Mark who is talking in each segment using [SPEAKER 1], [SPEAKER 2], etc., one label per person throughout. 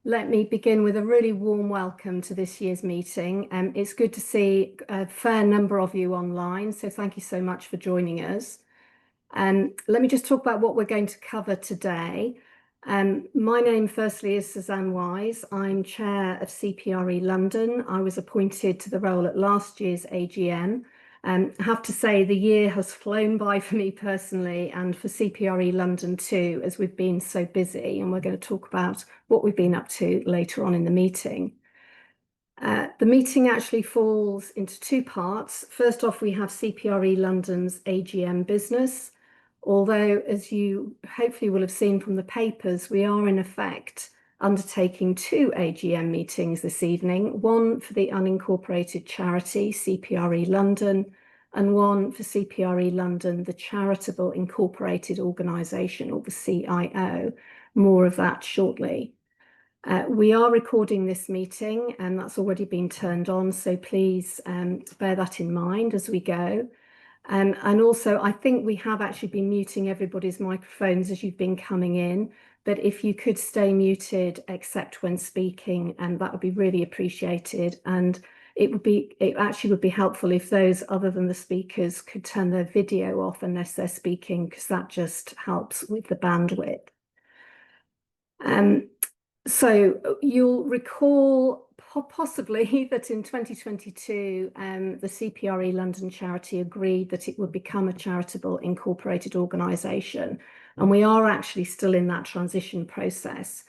[SPEAKER 1] Let me begin with a really warm welcome to this year's meeting. It's good to see a fair number of you online, so thank you so much for joining us. Let me just talk about what we're going to cover today. My name, firstly, is Suzanne Wise. I'm chair of CPRE London. I was appointed to the role at last year's AGM. I have to say the year has flown by for me personally and for CPRE London too, as we've been so busy, and we're going to talk about what we've been up to later on in the meeting. The meeting actually falls into two parts. First off, we have CPRE London's AGM business, although as you hopefully will have seen from the papers, we are in effect undertaking two AGM meetings this evening, one for the unincorporated charity CPRE London and one for CPRE London, the charitable incorporated organisation, or the CIO. More of that shortly. We are recording this meeting and that's already been turned on, so please bear that in mind as we go. And also, I think we have actually been muting everybody's microphones as you've been coming in, but if you could stay muted except when speaking, and that would be really appreciated. And it actually would be helpful if those other than the speakers could turn their video off unless they're speaking, because that just helps with the bandwidth. So you'll recall possibly that in 2022, the CPRE London charity agreed that it would become a charitable incorporated organisation, and we are actually still in that transition process.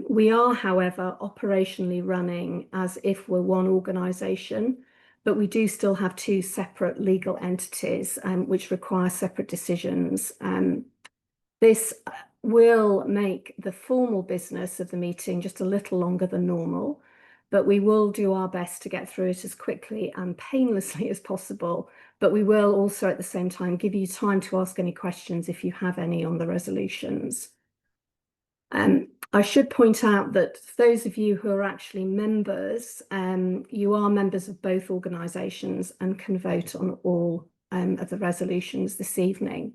[SPEAKER 1] We are, however, operationally running as if we're one organisation, but we do still have two separate legal entities which require separate decisions. This will make the formal business of the meeting just a little longer than normal, but we will do our best to get through it as quickly and painlessly as possible. But we will also at the same time give you time to ask any questions if you have any on the resolutions. I should point out that those of you who are actually members, you are members of both organisations and can vote on all of the resolutions this evening.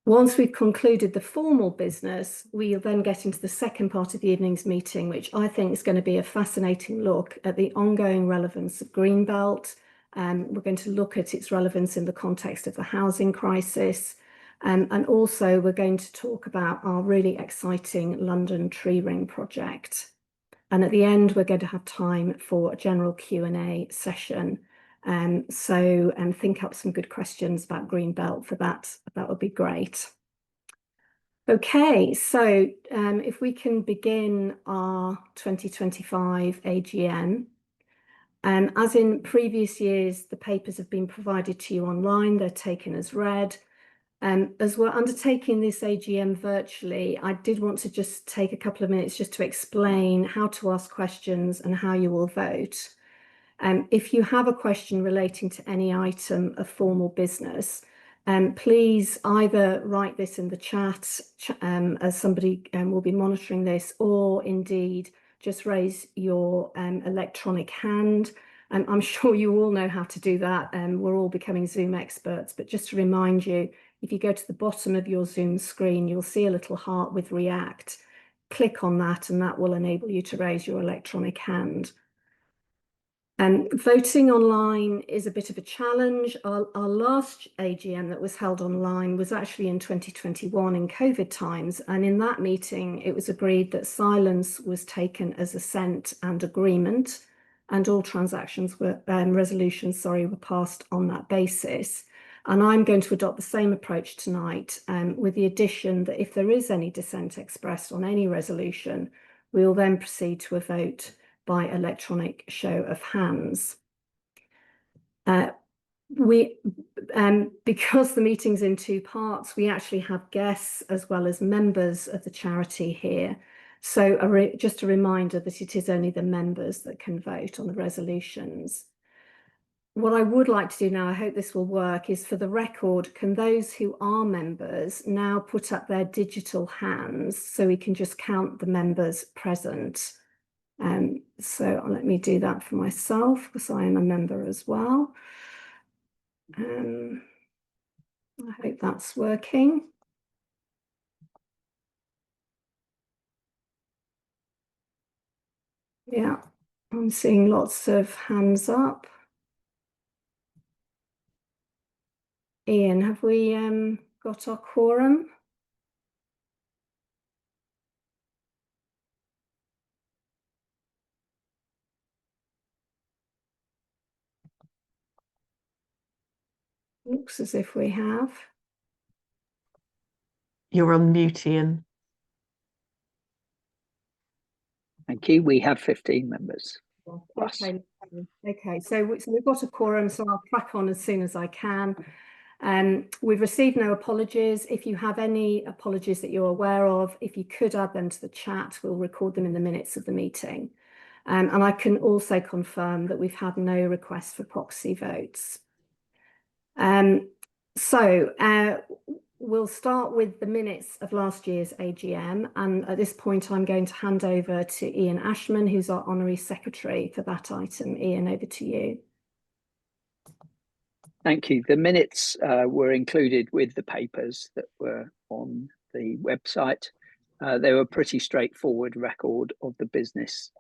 [SPEAKER 1] Once we've concluded the formal business, we'll then get into the second part of the evening's meeting, which I think is going to be a fascinating look at the ongoing relevance of Greenbelt. We're going to look at its relevance in the context of the housing crisis. And also we're going to talk about our really exciting London tree ring project. And at the end, we're going to have time for a general Q&A session. So think up some good questions about Greenbelt for that. That would be great. Okay, so if we can begin our 2025 AGM. As in previous years, the papers have been provided to you online. They're taken as read. As we're undertaking this AGM virtually, I did want to just take a couple of minutes just to explain how to ask questions and how you will vote. If you have a question relating to any item of formal business, please either write this in the chat as somebody will be monitoring this, or indeed just raise your electronic hand. I'm sure you all know how to do that, and we're all becoming Zoom experts, but just to remind you, if you go to the bottom of your Zoom screen, you'll see a little heart with react. Click on that and that will enable you to raise your electronic hand. Voting online is a bit of a challenge. Our last AGM that was held online was actually in 2021 in COVID times, and in that meeting it was agreed that silence was taken as assent and agreement, and all transactions were resolutions were passed on that basis. And I'm going to adopt the same approach tonight, with the addition that if there is any dissent expressed on any resolution, we will then proceed to a vote by electronic show of hands. Because the meeting's in two parts, we actually have guests as well as members of the charity here. So just a reminder that it is only the members that can vote on the resolutions. What I would like to do now, I hope this will work, is for the record, can those who are members now put up their digital hands so we can just count the members present. So let me do that for myself because I am a member as well. I hope that's working. Yeah, I'm seeing lots of hands up. Ian, have we got our quorum? Looks as if we have.
[SPEAKER 2] You're on mute, Ian.
[SPEAKER 3] Thank you. We have 15 members.
[SPEAKER 1] Okay, okay. So we've got a quorum, so I'll crack on as soon as I can. We've received no apologies. If you have any apologies that you're aware of, if you could add them to the chat, we'll record them in the minutes of the meeting. And I can also confirm that we've had no requests for proxy votes. We'll start with the minutes of last year's AGM, and at this point I'm going to hand over to Ian Ashman, who's our Honorary Secretary for that item. Ian, over to you.
[SPEAKER 3] Thank you. The minutes were included with the papers that were on the website. They were a pretty straightforward record of the business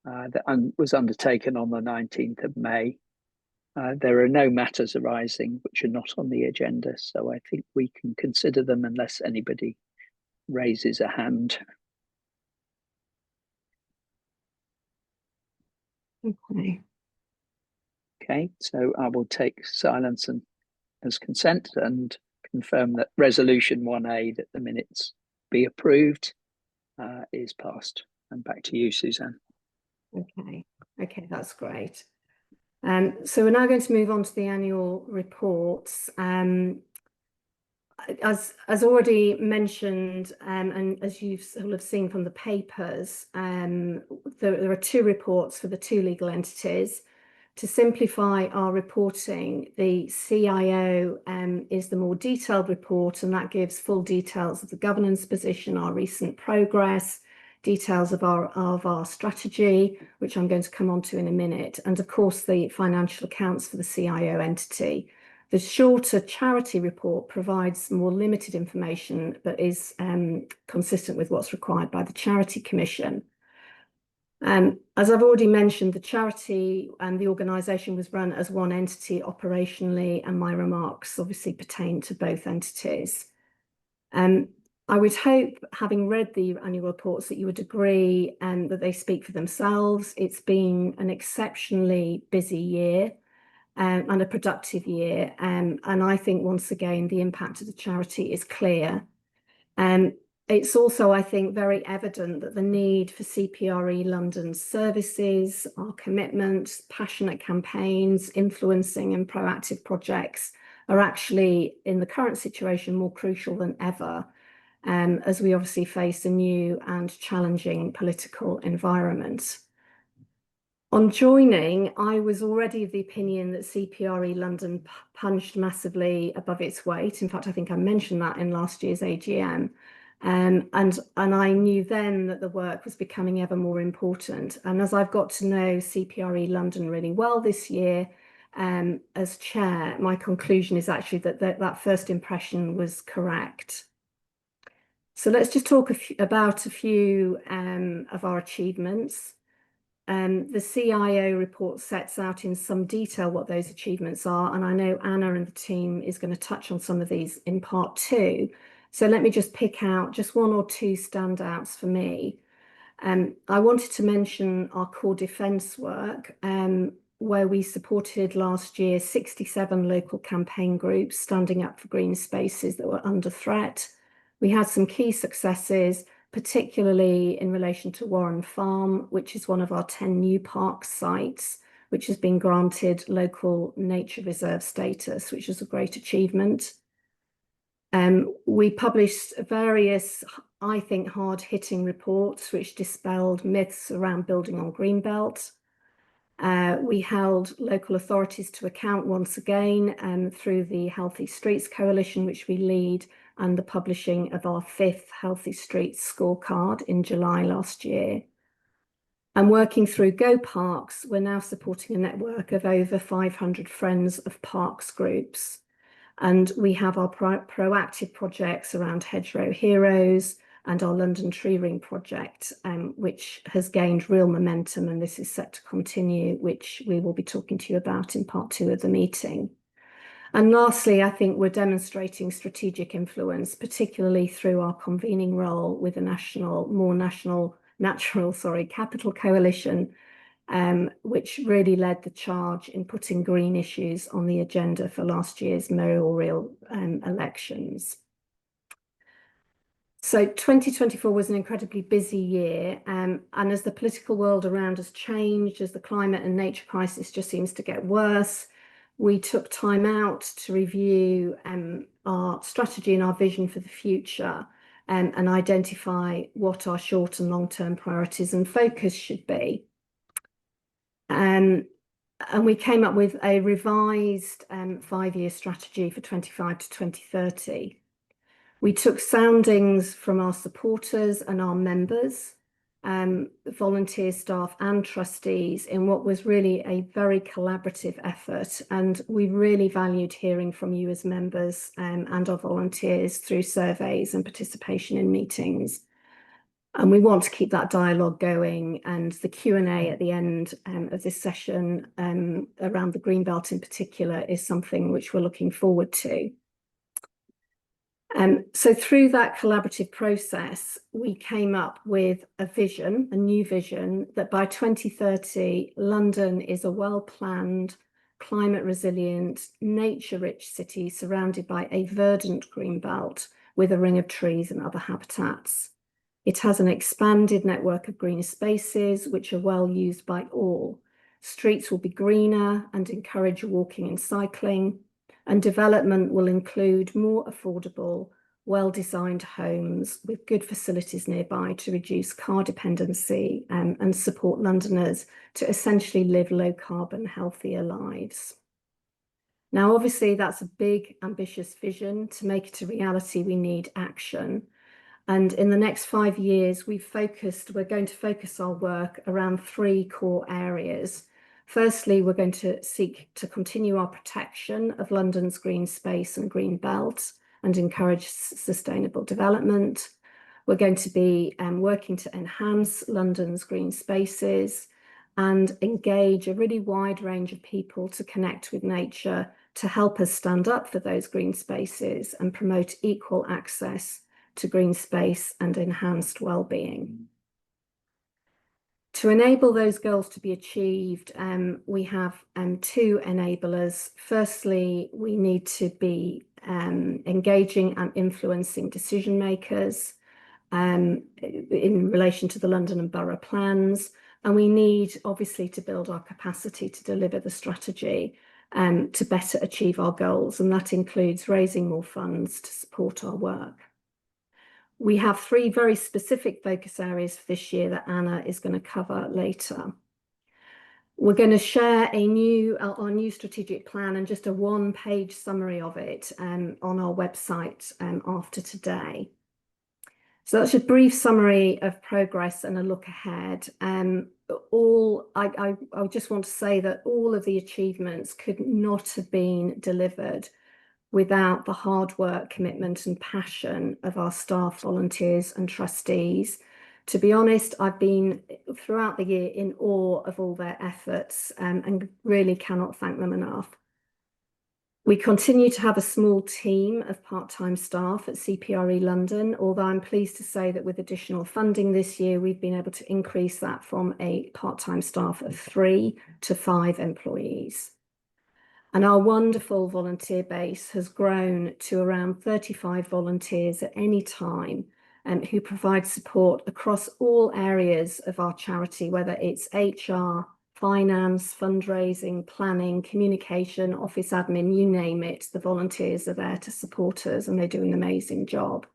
[SPEAKER 3] that was undertaken on the 19th of May. There are no matters arising which are not on the agenda, so I think we can consider them unless anybody raises a hand.
[SPEAKER 1] Okay.
[SPEAKER 3] Okay, so I will take silence and as consent and confirm that resolution 1A, that the minutes be approved, is passed. And back to you, Suzanne.
[SPEAKER 1] Okay, that's great. So we're now going to move on to the annual reports. As already mentioned, and as you've sort of seen from the papers, there are two reports for the two legal entities. To simplify our reporting, the CIO is the more detailed report, and that gives full details of the governance position, our recent progress, details of our strategy, which I'm going to come on to in a minute, and of course the financial accounts for the CIO entity. The shorter charity report provides more limited information, but is consistent with what's required by the Charity Commission. As I've already mentioned, the charity and the organisation was run as one entity operationally, and my remarks obviously pertain to both entities. I would hope, having read the annual reports, that you would agree that they speak for themselves. It's been an exceptionally busy year and a productive year. And I think, once again, the impact of the charity is clear. It's also, I think, very evident that the need for CPRE London's services, our commitment, passionate campaigns, influencing and proactive projects are actually, in the current situation, more crucial than ever, as we obviously face a new and challenging political environment. On joining, I was already of the opinion that CPRE London punched massively above its weight. In fact, I think I mentioned that in last year's AGM. And I knew then that the work was becoming ever more important. And as I've got to know CPRE London really well this year, as chair, my conclusion is actually that first impression was correct. So let's just talk about a few of our achievements. The CIO report sets out in some detail what those achievements are, and I know Anna and the team is going to touch on some of these in part two. So let me just pick out just one or two standouts for me. I wanted to mention our core defence work, where we supported last year 67 local campaign groups standing up for green spaces that were under threat. We had some key successes, particularly in relation to Worsen Farm, which is one of our 10 new park sites, which has been granted local nature reserve status, which is a great achievement. We published various, I think, hard-hitting reports which dispelled myths around building on Greenbelt. We held local authorities to account once again through the Healthy Streets Coalition, which we lead, and the publishing of our 5th Healthy Streets scorecard in July last year. And working through Go Parks, we're now supporting a network of over 500 Friends of Parks groups. And we have our proactive projects around hedgerow heroes and our London Tree Ring project, which has gained real momentum, and this is set to continue, which we will be talking to you about in part 2 of the meeting. And lastly, I think we're demonstrating strategic influence, particularly through our convening role with the more natural capital coalition, which really led the charge in putting green issues on the agenda for last year's mayoral elections. So 2024 was an incredibly busy year, and as the political world around us changed, as the climate and nature crisis just seems to get worse, we took time out to review our strategy and our vision for the future, and identify what our short and long-term priorities and focus should be. And we came up with a revised 5-year strategy for 25 to 2030. We took soundings from our supporters and our members, volunteers, staff and trustees in what was really a very collaborative effort. And we really valued hearing from you as members and our volunteers through surveys and participation in meetings. And we want to keep that dialogue going, and the Q&A at the end of this session around the Greenbelt in particular is something which we're looking forward to. So through that collaborative process, we came up with a vision, a new vision, that by 2030, London is a well-planned, climate-resilient, nature-rich city surrounded by a verdant green belt with a ring of trees and other habitats. It has an expanded network of greener spaces, which are well used by all. Streets will be greener and encourage walking and cycling, and development will include more affordable, well-designed homes with good facilities nearby to reduce car dependency and support Londoners to essentially live low-carbon, healthier lives. Now, obviously, that's a big, ambitious vision. To make it a reality, we need action. And in the next 5 years, we're going to focus our work around 3 core areas. Firstly, we're going to seek to continue our protection of London's green space and green belt and encourage sustainable development. We're going to be working to enhance London's green spaces and engage a really wide range of people to connect with nature to help us stand up for those green spaces and promote equal access to green space and enhanced well-being. To enable those goals to be achieved, we have 2 enablers. Firstly, we need to be engaging and influencing decision makers in relation to the London and borough plans. And we need, obviously, to build our capacity to deliver the strategy to better achieve our goals. And that includes raising more funds to support our work. We have 3 very specific focus areas for this year that Anna is going to cover later. We're going to share our new strategic plan and just a 1-page summary of it on our website after today. So that's a brief summary of progress and a look ahead. I just want to say that all of the achievements could not have been delivered without the hard work, commitment and passion of our staff, volunteers and trustees. To be honest, I've been throughout the year in awe of all their efforts and really cannot thank them enough. We continue to have a small team of part-time staff at CPRE London, although I'm pleased to say that with additional funding this year, we've been able to increase that from a part-time staff of 3 to 5 employees. And our wonderful volunteer base has grown to around 35 volunteers at any time who provide support across all areas of our charity, whether it's HR, finance, fundraising, planning, communication, office admin, you name it. The volunteers are there to support us and they do an amazing job.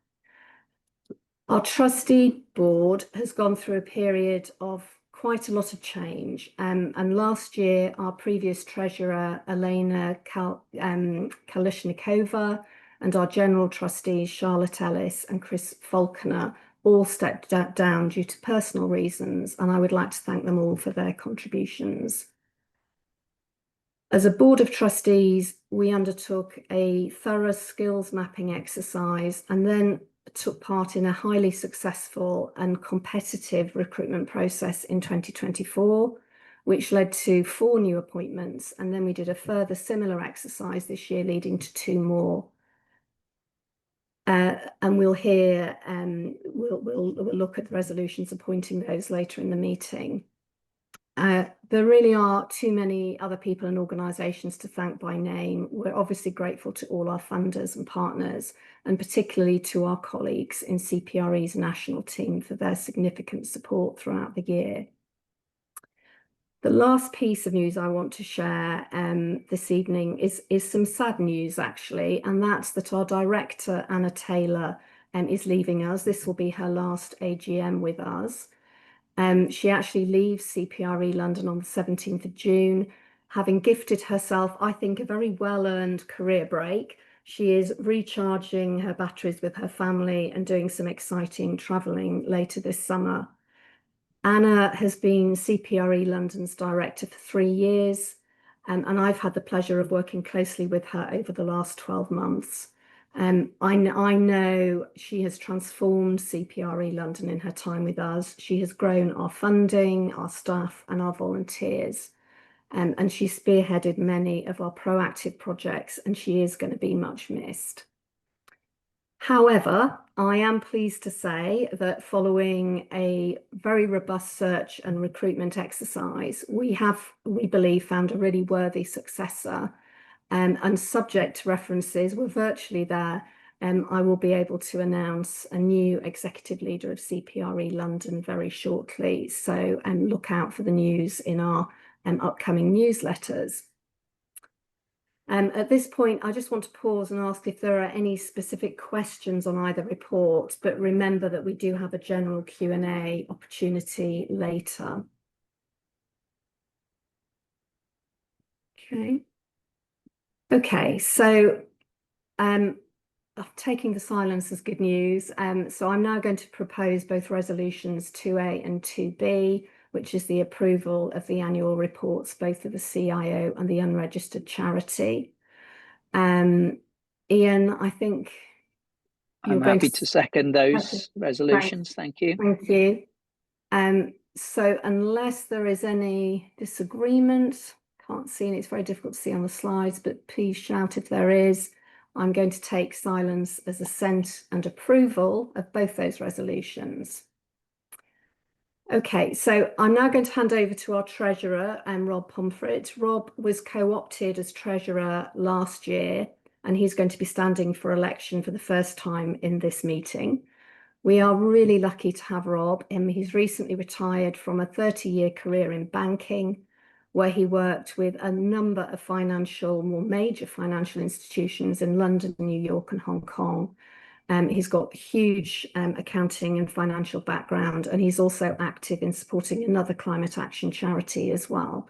[SPEAKER 1] Our trustee board has gone through a period of quite a lot of change. And last year, our previous treasurer, Elena Kalishnikova, and our general trustees, Charlotte Ellis and Chris Falconer, all stepped down due to personal reasons. And I would like to thank them all for their contributions. As a board of trustees, we undertook a thorough skills mapping exercise and then took part in a highly successful and competitive recruitment process in 2024, which led to 4 new appointments. And then we did a further similar exercise this year, leading to 2 more. And we'll look at the resolutions appointing those later in the meeting. There really are too many other people and organisations to thank by name. We're obviously grateful to all our funders and partners, and particularly to our colleagues in CPRE's national team for their significant support throughout the year. The last piece of news I want to share this evening is some sad news, actually, and that's that our director, Anna Taylor, is leaving us. This will be her last AGM with us. She actually leaves CPRE London on the 17th of June, having gifted herself, I think, a very well-earned career break. She is recharging her batteries with her family and doing some exciting travelling later this summer. Anna has been CPRE London's director for 3 years, and I've had the pleasure of working closely with her over the last 12 months. I know she has transformed CPRE London in her time with us. She has grown our funding, our staff, and our volunteers. And she spearheaded many of our proactive projects, and she is going to be much missed. However, I am pleased to say that following a very robust search and recruitment exercise, we believe, found a really worthy successor. And subject to references, we're virtually there. I will be able to announce a new executive leader of CPRE London very shortly. So look out for the news in our upcoming newsletters. At this point, I just want to pause and ask if there are any specific questions on either report, but remember that we do have a general Q&A opportunity later. Okay, so taking the silence as good news. So I'm now going to propose both resolutions 2A and 2B, which is the approval of the annual reports, both of the CIO and the unregistered charity. Ian, I think
[SPEAKER 3] I'm happy to second those resolutions. Thank you.
[SPEAKER 1] Thank you. So unless there is any disagreement, can't see, and it's very difficult to see on the slides, but please shout if there is. I'm going to take silence as assent and approval of both those resolutions. Okay, so I'm now going to hand over to our treasurer, Rob Pomfret. Rob was co-opted as treasurer last year, and he's going to be standing for election for the first time in this meeting. We are really lucky to have Rob. He's recently retired from a 30-year career in banking, where he worked with a number of more major financial institutions in London, New York, and Hong Kong. He's got huge accounting and financial background, and he's also active in supporting another climate action charity as well.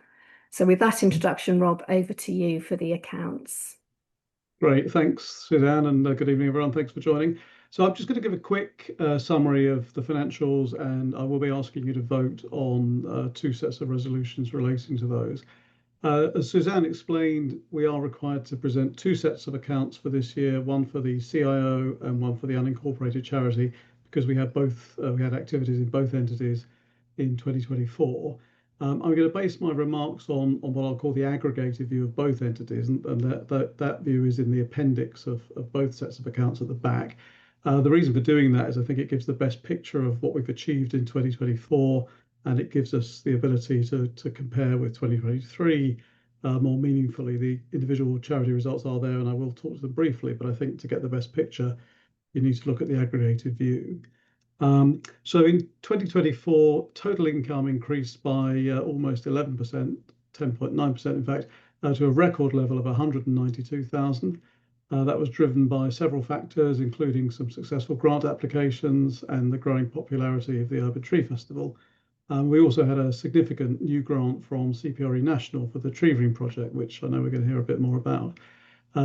[SPEAKER 1] So with that introduction, Rob, over to you for the accounts.
[SPEAKER 4] Great, thanks, Suzanne, and good evening, everyone. Thanks for joining. So I'm just going to give a quick summary of the financials, and I will be asking you to vote on 2 sets of resolutions relating to those. As Suzanne explained, we are required to present 2 sets of accounts for this year, one for the CIO and one for the unincorporated charity, because we had activities in both entities in 2024. I'm going to base my remarks on what I'll call the aggregated view of both entities, and that view is in the appendix of both sets of accounts at the back. The reason for doing that is I think it gives the best picture of what we've achieved in 2024, and it gives us the ability to compare with 2023 more meaningfully. The individual charity results are there, and I will talk to them briefly, but I think to get the best picture, you need to look at the aggregated view. So in 2024, total income increased by almost 11%, 10.9% in fact, to a record level of 192,000. That was driven by several factors, including some successful grant applications and the growing popularity of the Urban Tree Festival. We also had a significant new grant from CPRE National for the Tree Ring project, which I know we're going to hear a bit more about.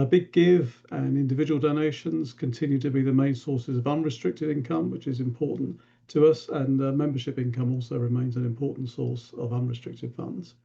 [SPEAKER 4] Big Give and individual donations continue to be the main sources of unrestricted income, which is important to us, and membership income also remains an important source of unrestricted funds.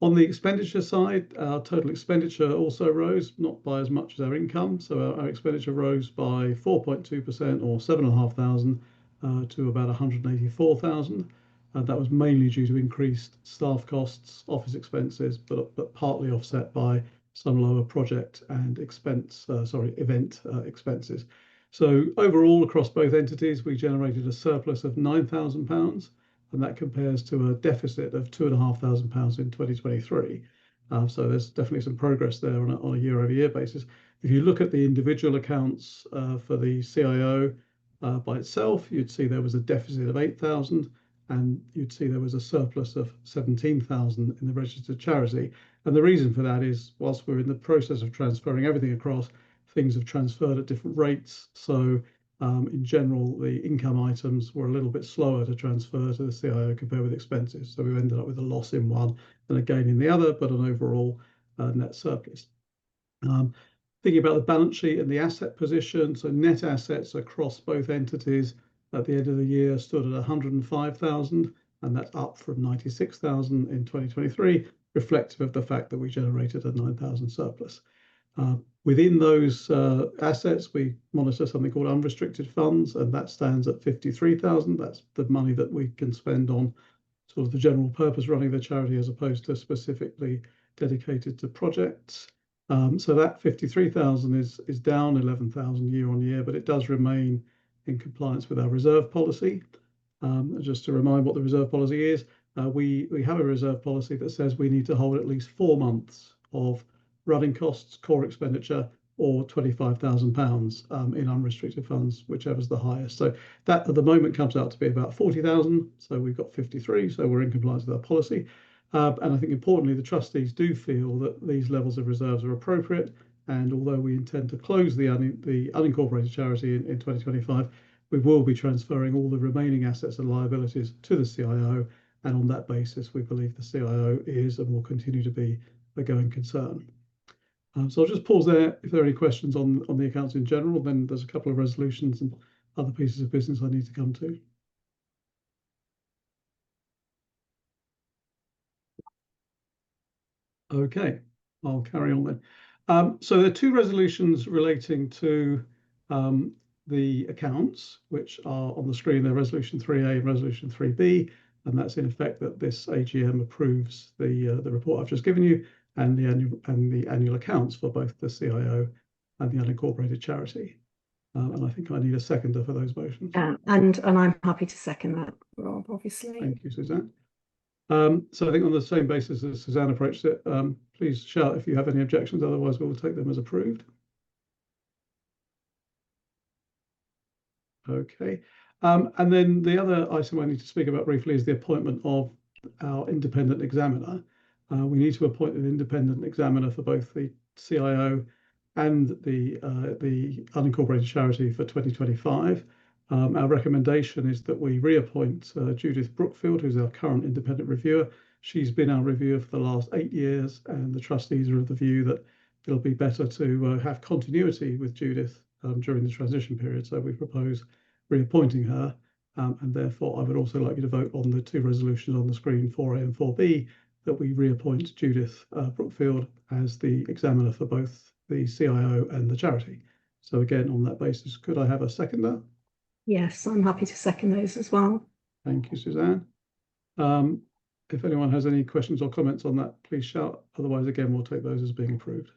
[SPEAKER 4] On the expenditure side, our total expenditure also rose, not by as much as our income. So our expenditure rose by 4.2% or 7,500 to about 184,000. And that was mainly due to increased staff costs, office expenses, but partly offset by some lower project and event expenses. So overall, across both entities, we generated a surplus of £9,000, and that compares to a deficit of £2,500 in 2023. So there's definitely some progress there on a year-over-year basis. If you look at the individual accounts for the CIO by itself, you'd see there was a deficit of 8,000, and you'd see there was a surplus of 17,000 in the registered charity. And the reason for that is, whilst we're in the process of transferring everything across, things have transferred at different rates. So in general, the income items were a little bit slower to transfer to the CIO compared with expenses. So we ended up with a loss in one and a gain in the other, but an overall net surplus. Thinking about the balance sheet and the asset position, so net assets across both entities at the end of the year stood at 105,000, and that's up from 96,000 in 2023, reflective of the fact that we generated a 9,000 surplus. Within those assets, we monitor something called unrestricted funds, and that stands at 53,000. That's the money that we can spend on sort of the general purpose running the charity, as opposed to specifically dedicated to projects. So that 53,000 is down 11,000 year on year, but it does remain in compliance with our reserve policy. Just to remind what the reserve policy is, we have a reserve policy that says we need to hold at least 4 months of running costs, core expenditure, or £25,000 in unrestricted funds, whichever's the highest. So that at the moment comes out to be about 40,000. So we've got 53, so we're in compliance with our policy. And I think importantly, the trustees do feel that these levels of reserves are appropriate. And although we intend to close the unincorporated charity in 2025, we will be transferring all the remaining assets and liabilities to the CIO. And on that basis, we believe the CIO is and will continue to be a going concern. So I'll just pause there. If there are any questions on the accounts in general, then there's a couple of resolutions and other pieces of business I need to come to. Okay, I'll carry on then. So there are two resolutions relating to the accounts, which are on the screen. They're Resolution 3A and Resolution 3B, and that's in effect that this AGM approves the report I've just given you, and the annual accounts for both the CIO and the unincorporated charity. And I think I need a seconder for those motions.
[SPEAKER 1] Yeah, and I'm happy to second that, Rob, obviously.
[SPEAKER 4] Thank you, Suzanne. So I think on the same basis as Suzanne approached it, please shout if you have any objections, otherwise we'll take them as approved. Okay. And then the other item I need to speak about briefly is the appointment of our independent examiner. We need to appoint an independent examiner for both the CIO and the unincorporated charity for 2025. Our recommendation is that we reappoint Judith Brookfield, who's our current independent reviewer. She's been our reviewer for the last 8 years, and the trustees are of the view that it'll be better to have continuity with Judith during the transition period. So we propose reappointing her, and therefore I would also like you to vote on the two resolutions on the screen, 4A and 4B, that we reappoint Judith Brookfield as the examiner for both the CIO and the charity. So again, on that basis, could I have a seconder?
[SPEAKER 1] Yes, I'm happy to second those as well.
[SPEAKER 4] Thank you, Suzanne. If anyone has any questions or comments on that, please shout. Otherwise, again, we'll take those as being approved.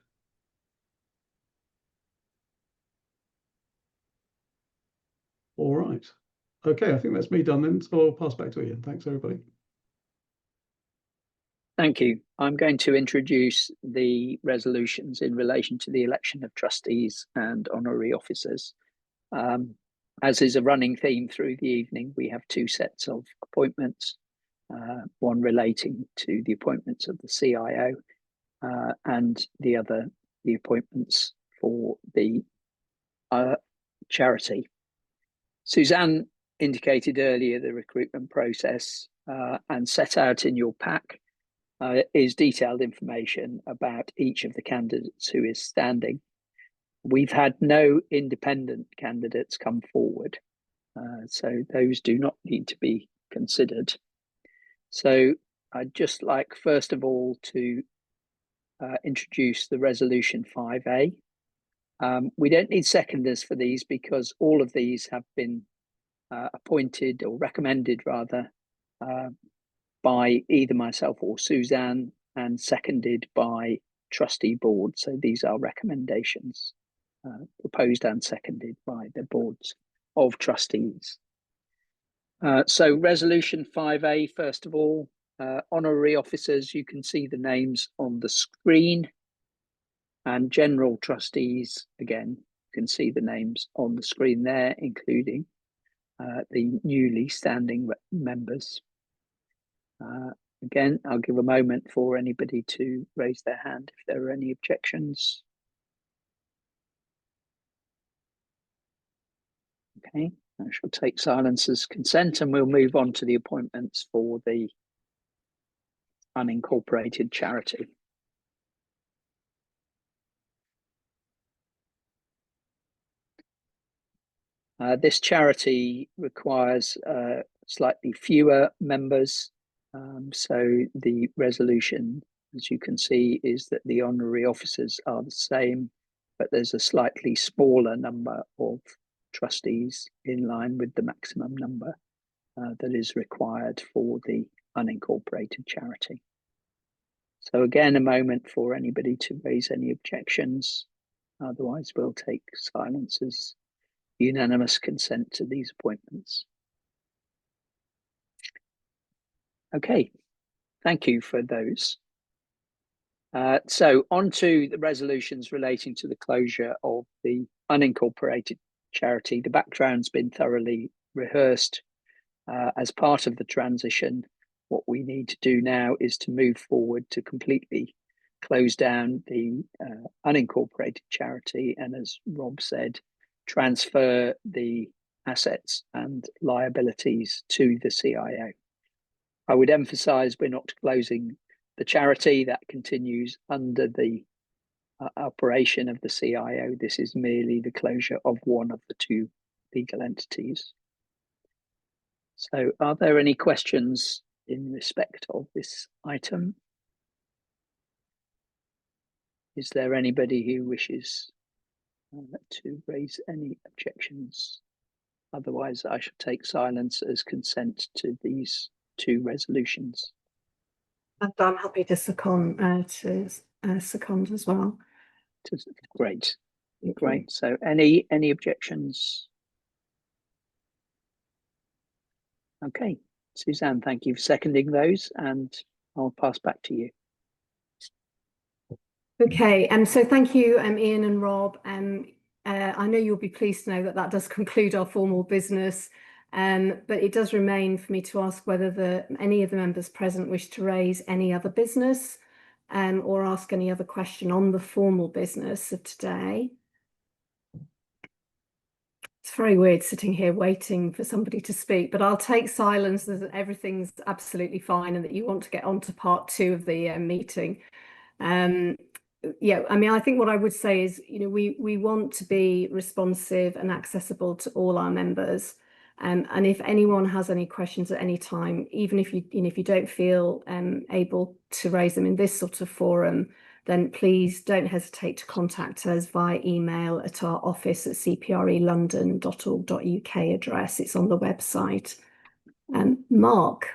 [SPEAKER 4] All right. Okay, I think that's me done then. So I'll pass back to Ian. Thanks, everybody.
[SPEAKER 3] Thank you. I'm going to introduce the resolutions in relation to the election of trustees and honorary officers. As is a running theme through the evening, we have two sets of appointments, one relating to the appointments of the CIO and the other, the appointments for the charity. Suzanne indicated earlier the recruitment process and set out in your pack is detailed information about each of the candidates who is standing. We've had no independent candidates come forward, so those do not need to be considered. So I'd just like, first of all, to introduce the resolution 5A. We don't need seconders for these because all of these have been appointed or recommended rather by either myself or Suzanne and seconded by trustee board. So these are recommendations proposed and seconded by the boards of trustees. So resolution 5A, first of all, honorary officers, you can see the names on the screen, and general trustees, again, you can see the names on the screen there, including the newly standing members. Again, I'll give a moment for anybody to raise their hand if there are any objections. Okay, I shall take silence as consent, and we'll move on to the appointments for the unincorporated charity. This charity requires slightly fewer members. So the resolution, as you can see, is that the honorary officers are the same, but there's a slightly smaller number of trustees in line with the maximum number that is required for the unincorporated charity. So again, a moment for anybody to raise any objections. Otherwise, we'll take silence as unanimous consent to these appointments. Okay, thank you for those. So on to the resolutions relating to the closure of the unincorporated charity. The background's been thoroughly rehearsed. As part of the transition, what we need to do now is to move forward to completely close down the unincorporated charity, and as Rob said, transfer the assets and liabilities to the CIO. I would emphasize we're not closing the charity. That continues under the operation of the CIO. This is merely the closure of one of the two legal entities. So are there any questions in respect of this item? Is there anybody who wishes to raise any objections? Otherwise, I shall take silence as consent to these two resolutions.
[SPEAKER 1] And I'm happy to second as well.
[SPEAKER 3] Great, great. So any objections? Okay, Suzanne, thank you for seconding those, and I'll pass back to you.
[SPEAKER 1] Okay, so thank you, Ian and Rob. I know you'll be pleased to know that that does conclude our formal business, but it does remain for me to ask whether any of the members present wish to raise any other business or ask any other question on the formal business of today. It's very weird sitting here waiting for somebody to speak, but I'll take silence that everything's absolutely fine and that you want to get on to part 2 of the meeting. Yeah, I mean, I think what I would say is, you know, we want to be responsive and accessible to all our members. And if anyone has any questions at any time, even if you don't feel able to raise them in this sort of forum, then please don't hesitate to contact us via email at our office at cprelondon.org.uk address. It's on the website. Mark,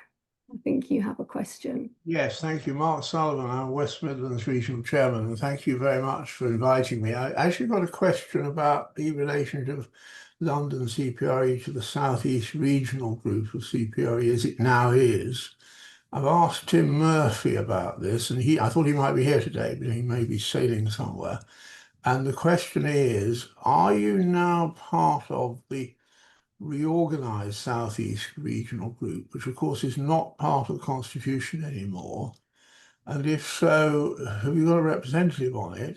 [SPEAKER 1] I think you have a question.
[SPEAKER 5] Yes, thank you. Mark Sullivan, I'm West Midlands Regional Chairman, and thank you very much for inviting me. I actually got a question about the relationship of London CPRE to the South East Regional Group of CPRE, as it now is. I've asked Tim Murphy about this, and I thought he might be here today, but he may be sailing somewhere. And the question is, are you now part of the reorganised South East Regional Group, which of course is not part of the Constitution anymore? And if so, have you got a representative on it?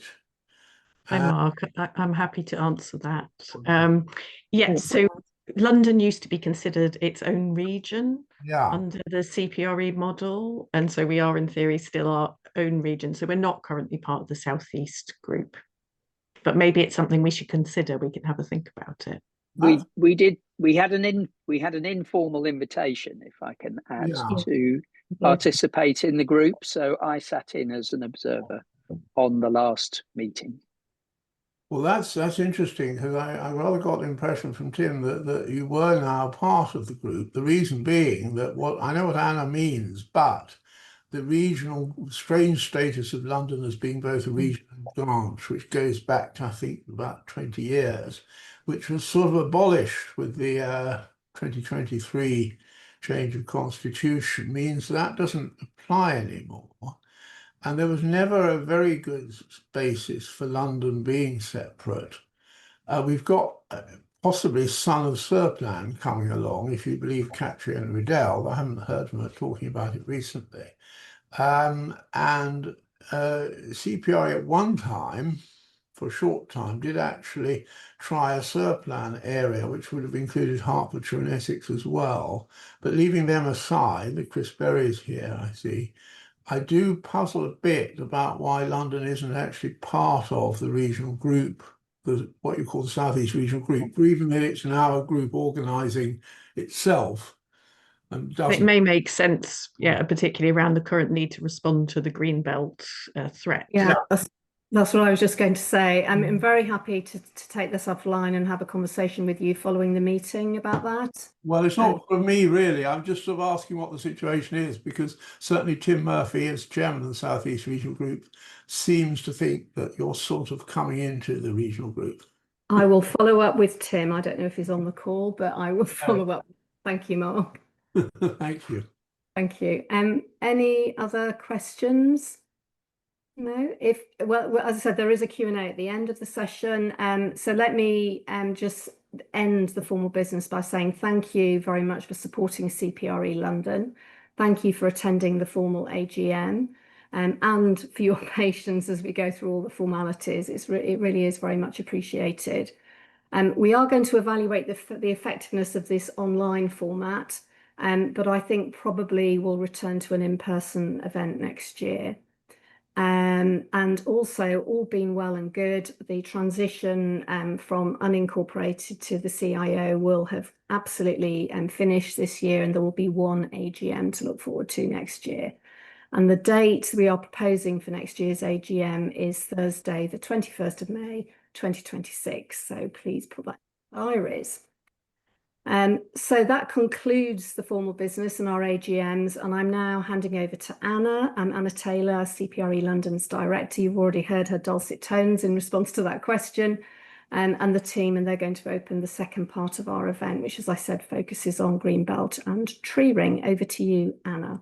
[SPEAKER 2] Hi, Mark. I'm happy to answer that. Yes, so London used to be considered its own region under the CPRE model. And so we are, in theory, still our own region. So we're not currently part of the South East group. But maybe it's something we should consider. We can have a think about it.
[SPEAKER 3] We had an informal invitation, if I can add, to participate in the group, so I sat in as an observer on the last meeting.
[SPEAKER 5] Well, that's interesting, because I rather got the impression from Tim that you were now part of the group. The reason being that I know what Anna means, but the regional strange status of London as being both a region and branch, which goes back to, I think, about 20 years, which was sort of abolished with the 2023 change of constitution, means that doesn't apply anymore. And there was never a very good basis for London being separate. We've got possibly Son of Serplan coming along, if you believe Catriona Riddell. I haven't heard from her talking about it recently. CPRE at one time, for a short time, did actually try a Serplan area, which would have included Hertfordshire and Essex as well. But leaving them aside, the Chris Berry's here, I see, I do puzzle a bit about why London isn't actually part of the regional group, what you call the South East Regional Group, even though it's now a group organising itself. And
[SPEAKER 2] it may make sense, yeah, particularly around the current need to respond to the Greenbelt threat.
[SPEAKER 1] Yeah, that's what I was just going to say. I'm very happy to take this offline and have a conversation with you following the meeting about that.
[SPEAKER 5] Well, it's not for me, really. I'm just sort of asking what the situation is, because certainly Tim Murphy, as chairman of the South East Regional Group, seems to think that you're sort of coming into the regional group.
[SPEAKER 1] I will follow up with Tim. I don't know if he's on the call, but I will follow up. Thank you, Mark.
[SPEAKER 5] Thank you.
[SPEAKER 1] Thank you. Any other questions? No, well, as I said, there is a Q&A at the end of the session. So let me just end the formal business by saying thank you very much for supporting CPRE London. Thank you for attending the formal AGM and for your patience as we go through all the formalities. It really is very much appreciated. We are going to evaluate the effectiveness of this online format, but I think probably we'll return to an in-person event next year. And also, all being well and good, the transition from unincorporated to the CIO will have absolutely finished this year, and there will be one AGM to look forward to next year. And the date we are proposing for next year's AGM is Thursday, the 21st of May, 2026. So please put that in your diaries. So that concludes the formal business and our AGMs, and I'm now handing over to Anna. Anna Taylor, CPRE London's director. You've already heard her dulcet tones in response to that question, and the team, and they're going to open the second part of our event, which, as I said, focuses on Greenbelt and tree ring. Over to you, Anna.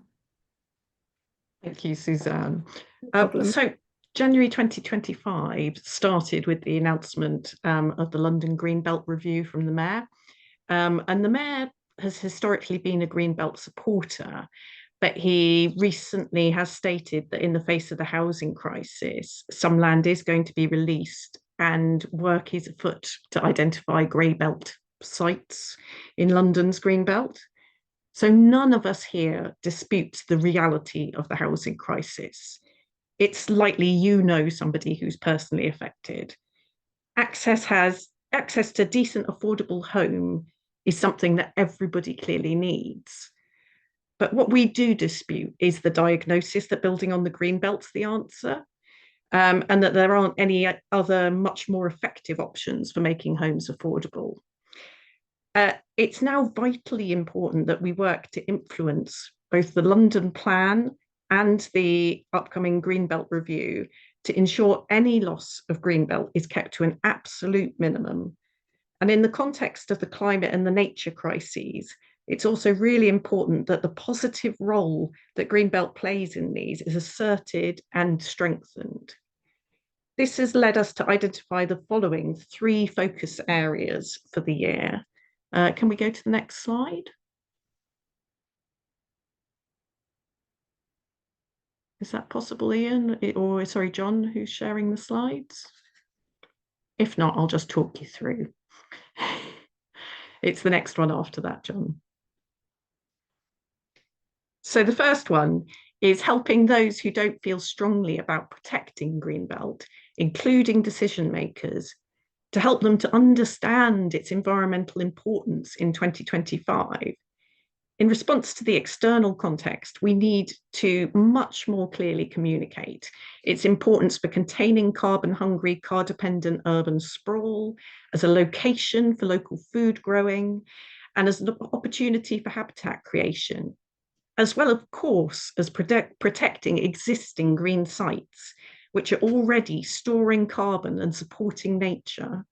[SPEAKER 2] Thank you, Suzanne. So January 2025 started with the announcement of the London Greenbelt Review from the Mayor. And the Mayor has historically been a Greenbelt supporter, but he recently has stated that in the face of the housing crisis, some land is going to be released and work is afoot to identify grey belt sites in London's Greenbelt. So none of us here disputes the reality of the housing crisis. It's likely you know somebody who's personally affected. Access to decent, affordable home is something that everybody clearly needs. But what we do dispute is the diagnosis that building on the Greenbelt's the answer, and that there aren't any other much more effective options for making homes affordable. It's now vitally important that we work to influence both the London plan and the upcoming Greenbelt Review to ensure any loss of Greenbelt is kept to an absolute minimum. And in the context of the climate and the nature crises, it's also really important that the positive role that Greenbelt plays in these is asserted and strengthened. This has led us to identify the following 3 focus areas for the year. Can we go to the next slide? Is that possible, Ian? Or sorry, John, who's sharing the slides? If not, I'll just talk you through. It's the next one after that, John. So the first one is helping those who don't feel strongly about protecting Greenbelt, including decision makers, to help them to understand its environmental importance in 2025. In response to the external context, we need to much more clearly communicate its importance for containing carbon-hungry, car-dependent urban sprawl, as a location for local food growing, and as an opportunity for habitat creation, as well, of course, as protecting existing green sites, which are already storing carbon and supporting nature.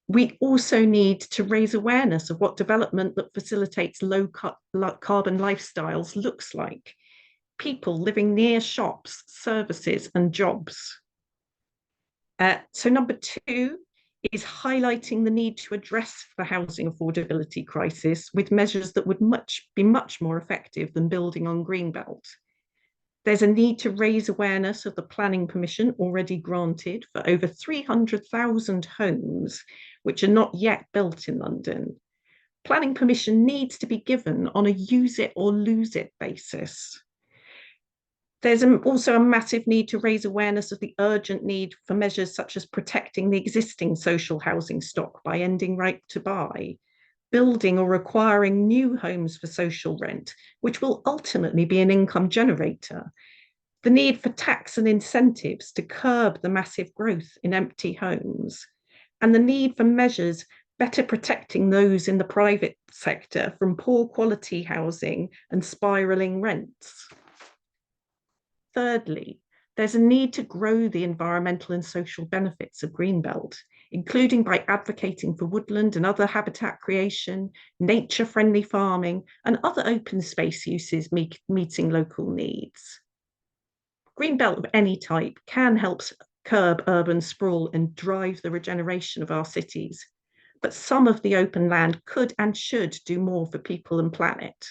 [SPEAKER 2] We also need to raise awareness of what development that facilitates low carbon lifestyles looks like. People living near shops, services, and jobs. So number 2 is highlighting the need to address the housing affordability crisis with measures that would be much more effective than building on Greenbelt. There's a need to raise awareness of the planning permission already granted for over 300,000 homes which are not yet built in London. Planning permission needs to be given on a use it or lose it basis. There's also a massive need to raise awareness of the urgent need for measures such as protecting the existing social housing stock by ending right to buy, building or requiring new homes for social rent, which will ultimately be an income generator, the need for tax and incentives to curb the massive growth in empty homes, and the need for measures better protecting those in the private sector from poor quality housing and spiralling rents. Thirdly, there's a need to grow the environmental and social benefits of Greenbelt, including by advocating for woodland and other habitat creation, nature-friendly farming, and other open space uses meeting local needs. Greenbelt of any type can help curb urban sprawl and drive the regeneration of our cities, but some of the open land could and should do more for people and planet.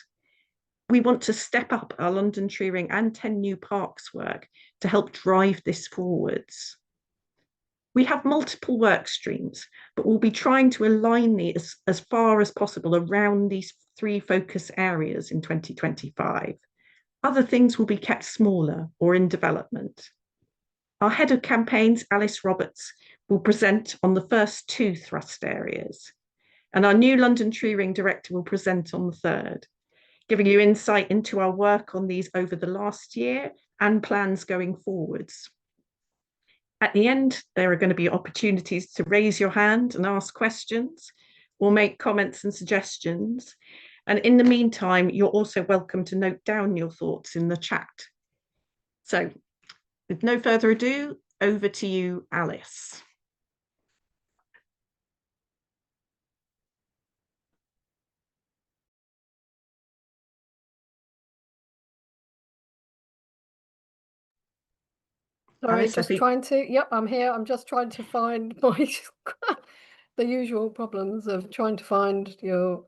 [SPEAKER 2] We want to step up our London Tree Ring and 10 new parks work to help drive this forwards. We have multiple work streams, but we'll be trying to align these as far as possible around these 3 focus areas in 2025. Other things will be kept smaller or in development. Our head of campaigns, Alice Roberts, will present on the first 2 thrust areas, and our new London Tree Ring director will present on the 3rd, giving you insight into our work on these over the last year and plans going forwards. At the end, there are going to be opportunities to raise your hand and ask questions or make comments and suggestions. And in the meantime, you're also welcome to note down your thoughts in the chat. So with no further ado, over to you, Alice.
[SPEAKER 6] Sorry, just trying to, yep, I'm here. I'm just trying to find my, the usual problems of trying to find your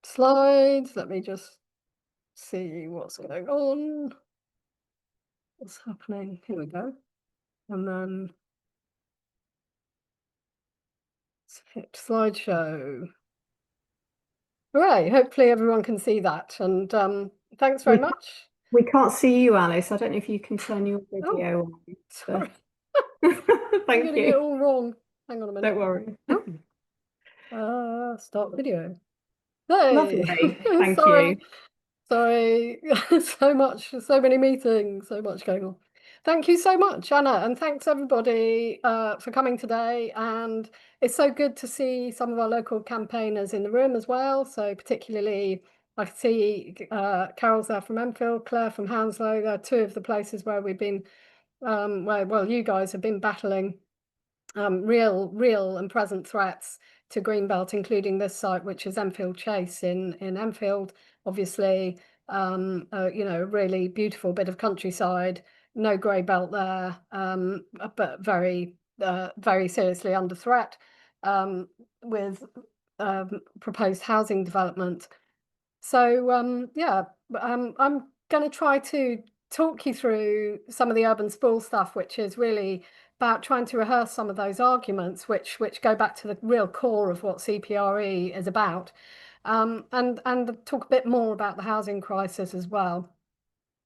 [SPEAKER 6] slides. Let me just see what's going on. What's happening? Here we go. And then let's hit slideshow. Right, hopefully everyone can see that. And thanks very much.
[SPEAKER 1] We can't see you, Alice. I don't know if you can turn your video on.
[SPEAKER 6] Sorry.
[SPEAKER 1] Thank
[SPEAKER 6] I'm getting
[SPEAKER 1] you.
[SPEAKER 6] it all wrong. Hang on a minute.
[SPEAKER 1] Don't worry.
[SPEAKER 6] Start video. Hey.
[SPEAKER 1] Lovely. Thank
[SPEAKER 6] Sorry.
[SPEAKER 1] you.
[SPEAKER 6] Sorry, so much, so many meetings, so much going on. Thank you so much, Anna, and thanks everybody for coming today. And it's so good to see some of our local campaigners in the room as well. So particularly, I see Carol's there from Enfield, Claire from Hounslow. They're 2 of the places where we've been, well, you guys have been battling real and present threats to Greenbelt, including this site, which is Enfield Chase in Enfield. Obviously, you know, really beautiful bit of countryside, no grey belt there, but very seriously under threat with proposed housing development. So yeah, I'm going to try to talk you through some of the urban sprawl stuff, which is really about trying to rehearse some of those arguments, which go back to the real core of what CPRE is about, and talk a bit more about the housing crisis as well.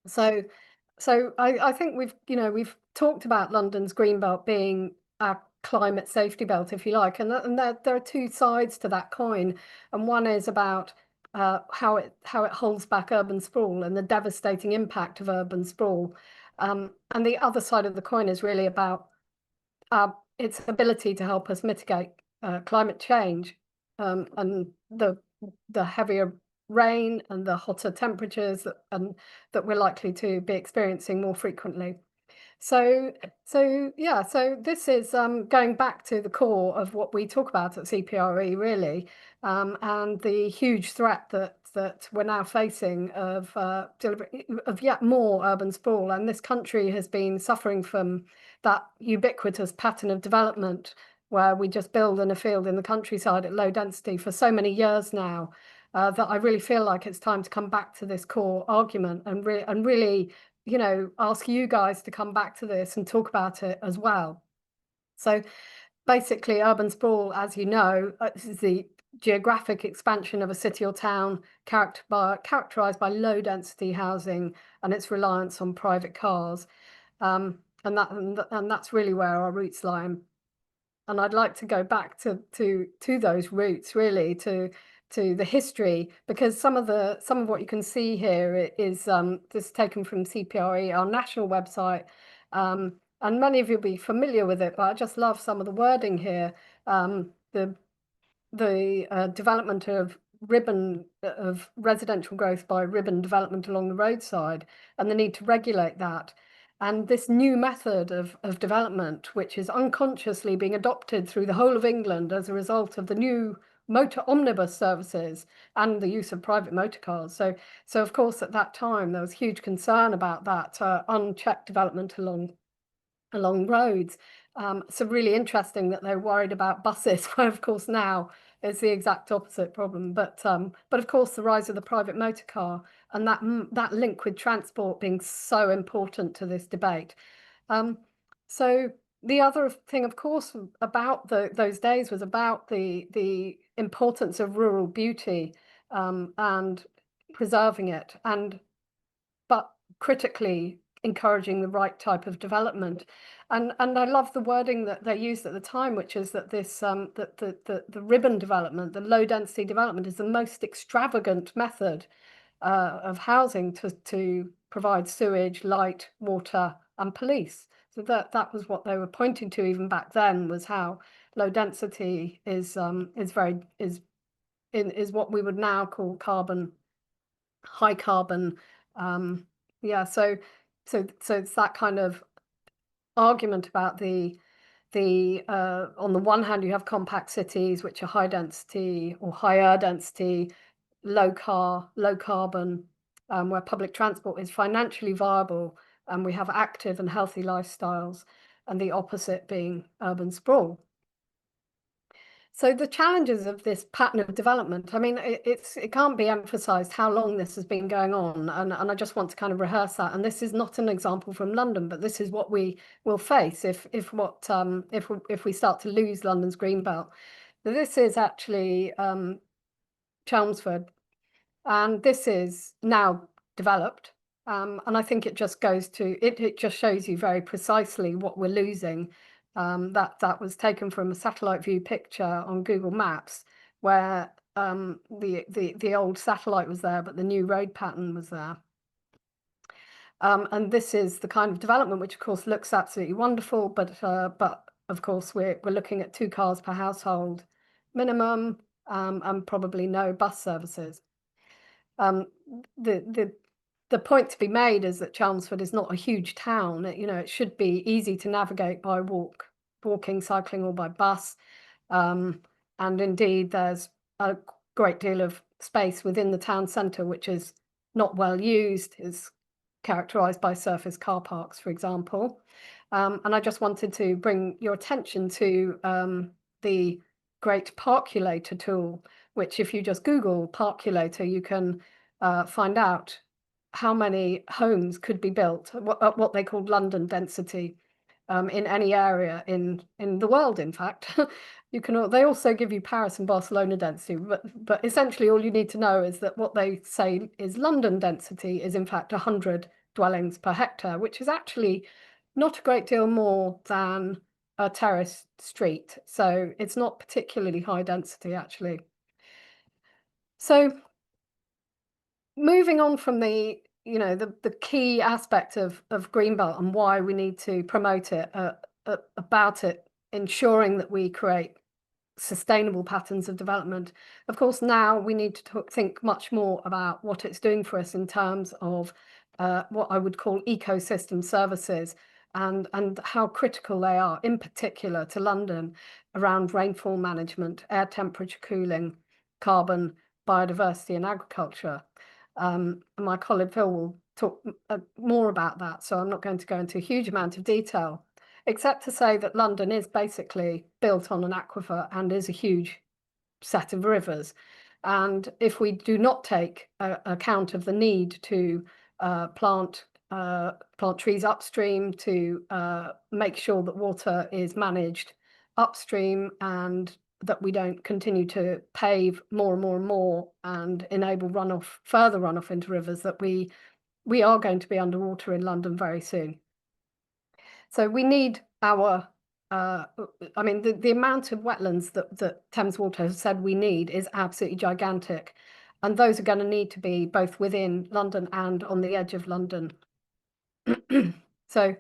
[SPEAKER 6] So I think we've talked about London's green belt being our climate safety belt, if you like, and there are 2 sides to that coin, and one is about how it holds back urban sprawl and the devastating impact of urban sprawl. And the other side of the coin is really about its ability to help us mitigate climate change, and the heavier rain and the hotter temperatures that we're likely to be experiencing more frequently. So this is going back to the core of what we talk about at CPRE, really, and the huge threat that we're now facing of yet more urban sprawl. And this country has been suffering from that ubiquitous pattern of development where we just build in a field in the countryside at low density for so many years now, that I really feel like it's time to come back to this core argument and really, you know, ask you guys to come back to this and talk about it as well. So basically, urban sprawl, as you know, is the geographic expansion of a city or town characterized by low density housing and its reliance on private cars. And that's really where our roots lie. And I'd like to go back to those roots, really, to the history, because some of what you can see here is this is taken from CPRE, our national website, and many of you will be familiar with it, but I just love some of the wording here. The development of residential growth by ribbon development along the roadside, and the need to regulate that. And this new method of development, which is unconsciously being adopted through the whole of England as a result of the new motor omnibus services and the use of private motor cars. So of course, at that time, there was huge concern about that unchecked development along roads. So really interesting that they're worried about buses, where of course now it's the exact opposite problem. But of course, the rise of the private motor car and that link with transport being so important to this debate. So the other thing, of course, about those days was about the importance of rural beauty and preserving it, but critically encouraging the right type of development. And I love the wording that they used at the time, which is that this that the ribbon development, the low density development, is the most extravagant method of housing to provide sewage, light, water, and police. So that was what they were pointing to even back then, was how low density is what we would now call high carbon. Yeah, so it's that kind of argument about the on the one hand, you have compact cities which are high density or higher density, low carbon, where public transport is financially viable, and we have active and healthy lifestyles, and the opposite being urban sprawl. So the challenges of this pattern of development, I mean, it can't be emphasized how long this has been going on, and I just want to kind of rehearse that. And this is not an example from London, but this is what we will face if we start to lose London's green belt. This is actually Chelmsford, and this is now developed. And I think it just goes to it just shows you very precisely what we're losing. That was taken from a satellite view picture on Google Maps, where the old satellite was there, but the new road pattern was there. And this is the kind of development which, of course, looks absolutely wonderful, but of course we're looking at 2 cars per household minimum, and probably no bus services. The point to be made is that Chelmsford is not a huge town. It should be easy to navigate by walking, cycling, or by bus. And indeed, there's a great deal of space within the town centre, which is not well used, is characterised by surface car parks, for example. And I just wanted to bring your attention to the great Parkulator tool, which if you just Google Parkulator, you can find out how many homes could be built at what they call London density in any area in the world. In fact, they also give you Paris and Barcelona density, but essentially all you need to know is that what they say is London density is in fact 100 dwellings per hectare, which is actually not a great deal more than a terrace street. So it's not particularly high density, actually. So moving on from the key aspect of Greenbelt and why we need to promote it, about it ensuring that we create sustainable patterns of development. Of course, now we need to think much more about what it's doing for us in terms of what I would call ecosystem services and how critical they are, in particular to London, around rainfall management, air temperature cooling, carbon, biodiversity and agriculture. My colleague Phil will talk more about that, so I'm not going to go into a huge amount of detail, except to say that London is basically built on an aquifer and is a huge set of rivers. And if we do not take account of the need to plant trees upstream, to make sure that water is managed upstream, and that we don't continue to pave more and more and more and enable further runoff into rivers, that we are going to be underwater in London very soon. So we need our, I mean, the amount of wetlands that Thames Water has said we need is absolutely gigantic. And those are going to need to be both within London and on the edge of London. So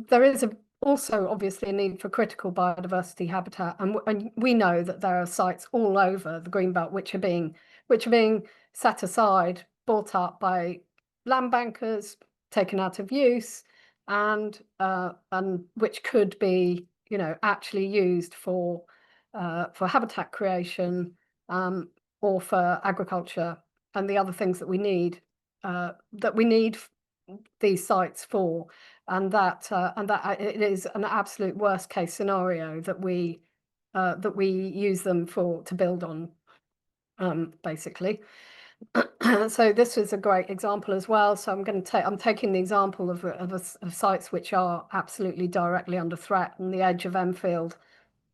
[SPEAKER 6] there is also obviously a need for critical biodiversity habitat. And we know that there are sites all over the Greenbelt which are being set aside, bought up by land bankers, taken out of use, and which could be, actually used for habitat creation, or for agriculture and the other things that we need these sites for, and that it is an absolute worst case scenario that we use them to build on, basically. So this is a great example as well. So I'm taking the example of sites which are absolutely directly under threat on the edge of Enfield,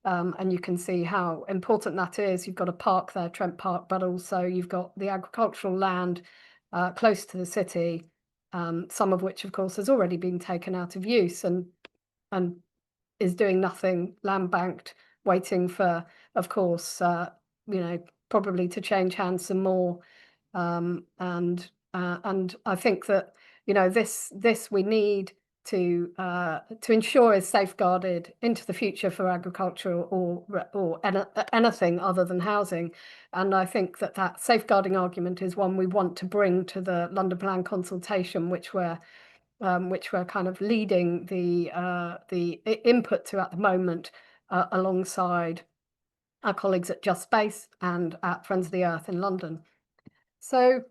[SPEAKER 6] and you can see how important that is. You've got a park there, Trent Park, but also you've got the agricultural land close to the city, some of which, of course, has already been taken out of use and is doing nothing, land banked, waiting for, of course, probably to change hands some more. And I think that this we need to ensure is safeguarded into the future for agriculture or anything other than housing. And I think that safeguarding argument is one we want to bring to the London Plan consultation, which we're kind of leading the input to at the moment, alongside our colleagues at Just Space and at Friends of the Earth in London. So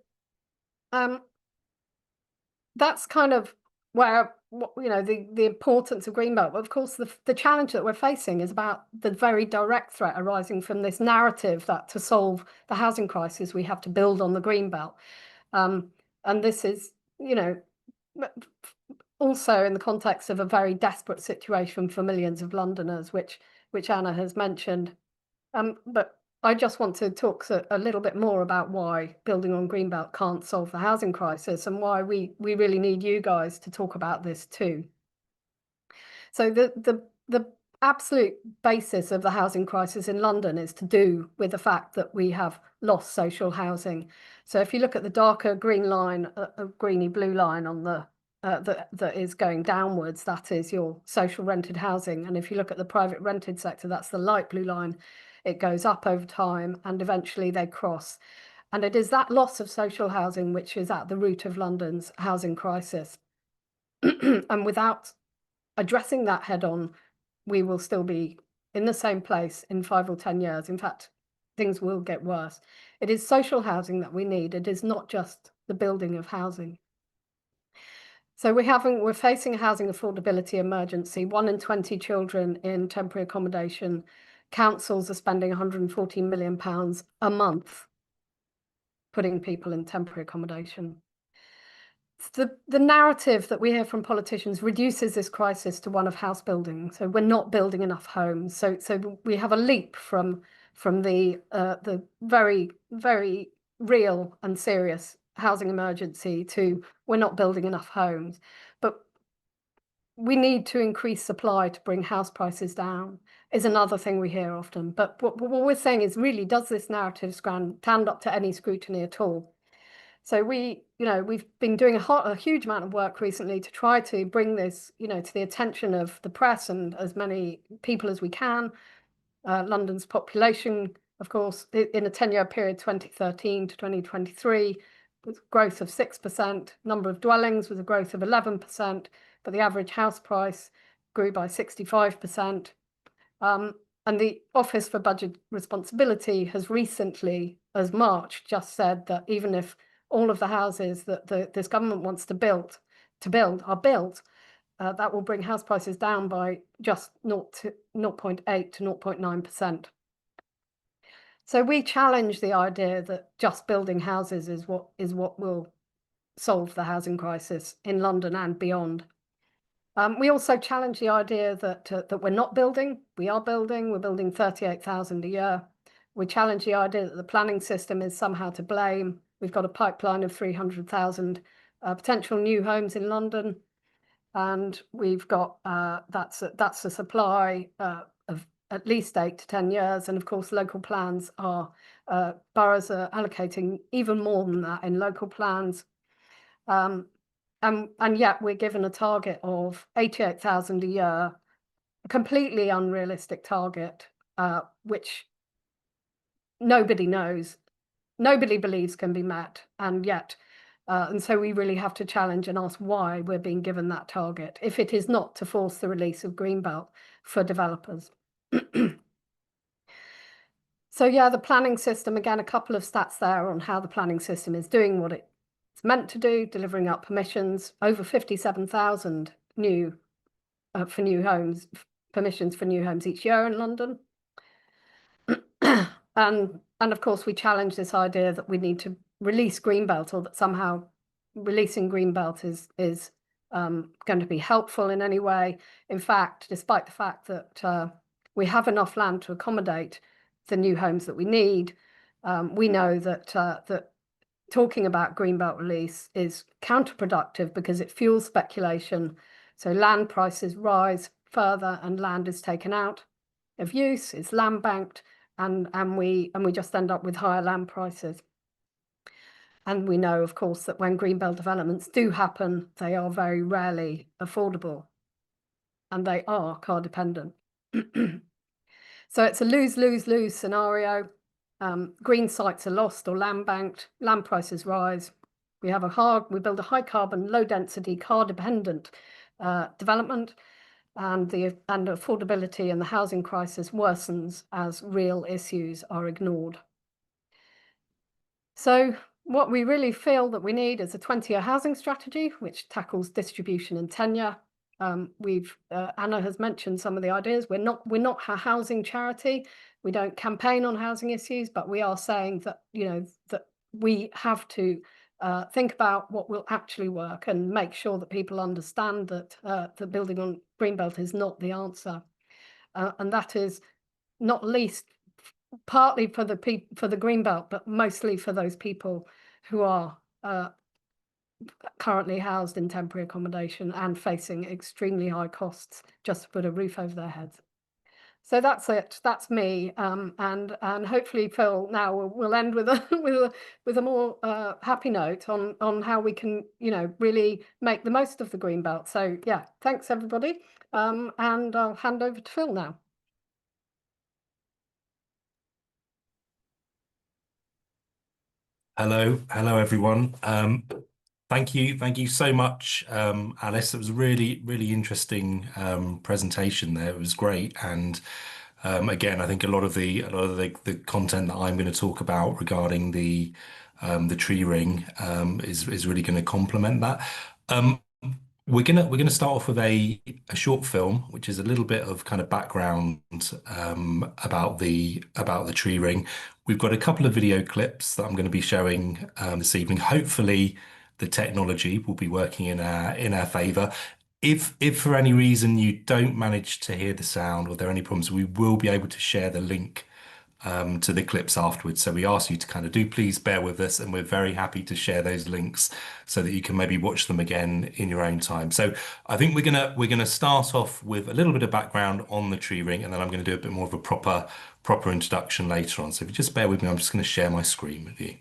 [SPEAKER 6] that's kind of where the importance of Greenbelt. But of course, the challenge that we're facing is about the very direct threat arising from this narrative that to solve the housing crisis we have to build on the Greenbelt, and this is also in the context of a very desperate situation for millions of Londoners, which Anna has mentioned. But I just want to talk a little bit more about why building on Greenbelt can't solve the housing crisis, and why we really need you guys to talk about this too. So the absolute basis of the housing crisis in London is to do with the fact that we have lost social housing. So if you look at the darker green line, a greeny blue line on the that is going downwards, that is your social rented housing. And if you look at the private rented sector, that's the light blue line. It goes up over time and eventually they cross. And it is that loss of social housing which is at the root of London's housing crisis. And without addressing that head on, we will still be in the same place in 5 or 10 years. In fact, things will get worse. It is social housing that we need. It is not just the building of housing. So we're facing a housing affordability emergency. 1 in 20 children in temporary accommodation. Councils are spending £114 million a month putting people in temporary accommodation. The narrative that we hear from politicians reduces this crisis to one of house building. So we're not building enough homes. So we have a leap from the very, very real and serious housing emergency to we're not building enough homes. But we need to increase supply to bring house prices down is another thing we hear often. But what we're saying is, really, does this narrative stand up to any scrutiny at all? So we've been doing a huge amount of work recently to try to bring this, to the attention of the press and as many people as we can. London's population, of course, in a 10-year period, 2013 to 2023, was growth of 6%. Number of dwellings was a growth of 11%, but the average house price grew by 65%. And the Office for Budget Responsibility has recently, as March, just said that even if all of the houses that this government wants to build are built, that will bring house prices down by just 0.8 to 0.9%. So we challenge the idea that just building houses is what will solve the housing crisis in London and beyond. We also challenge the idea that we're not building. We are building. We're building 38,000 a year. We challenge the idea that the planning system is somehow to blame. We've got a pipeline of 300,000 potential new homes in London, and we've got that's a supply of at least 8 to 10 years. And of course, local plans are boroughs are allocating even more than that in local plans. And yet we're given a target of 88,000 a year, a completely unrealistic target, which nobody knows, nobody believes can be met. And yet, and so we really have to challenge and ask why we're being given that target, if it is not to force the release of Greenbelt for developers. So yeah, the planning system, again, a couple of stats there on how the planning system is doing what it's meant to do, delivering up permissions, over 57,000 new for new homes, permissions for new homes each year in London. And of course, we challenge this idea that we need to release Greenbelt, or that somehow releasing Greenbelt is going to be helpful in any way. In fact, despite the fact that we have enough land to accommodate the new homes that we need, we know that talking about Greenbelt release is counterproductive because it fuels speculation. So land prices rise further and land is taken out of use, it's land banked, and we just end up with higher land prices. And we know, of course, that when Greenbelt developments do happen, they are very rarely affordable, and they are car dependent. So it's a lose-lose-lose scenario. Green sites are lost or land banked, land prices rise. We build a high carbon, low density, car dependent development, and affordability and the housing crisis worsens as real issues are ignored. So what we really feel that we need is a 20-year housing strategy, which tackles distribution and tenure. Anna has mentioned some of the ideas. We're not a housing charity. We don't campaign on housing issues, but we are saying that, that we have to think about what will actually work and make sure that people understand that the building on Greenbelt is not the answer. And that is not least partly for the Greenbelt, but mostly for those people who are currently housed in temporary accommodation and facing extremely high costs just to put a roof over their heads. So that's it. That's me. And hopefully, Phil, now we'll end with a more happy note on how we can, really make the most of the Greenbelt. So yeah, thanks everybody. And I'll hand over to Phil now.
[SPEAKER 7] Hello everyone. Thank you so much, Alice. It was a really interesting presentation there. It was great, and again, I think a lot of the content that I'm going to talk about regarding the tree ring is really going to complement that. We're gonna start off with a short film, which is a little bit of kind of background about the tree ring. We've got a couple of video clips that I'm going to be showing this evening. Hopefully, the technology will be working in our favour. If for any reason you don't manage to hear the sound or there are any problems, we will be able to share the link to the clips afterwards. So we ask you to kind of please bear with us, and we're very happy to share those links so that you can maybe watch them again in your own time. So I think we're gonna start off with a little bit of background on the tree ring, and then I'm going to do a bit more of a proper introduction later on. So if you just bear with me, I'm just going to share my screen with you.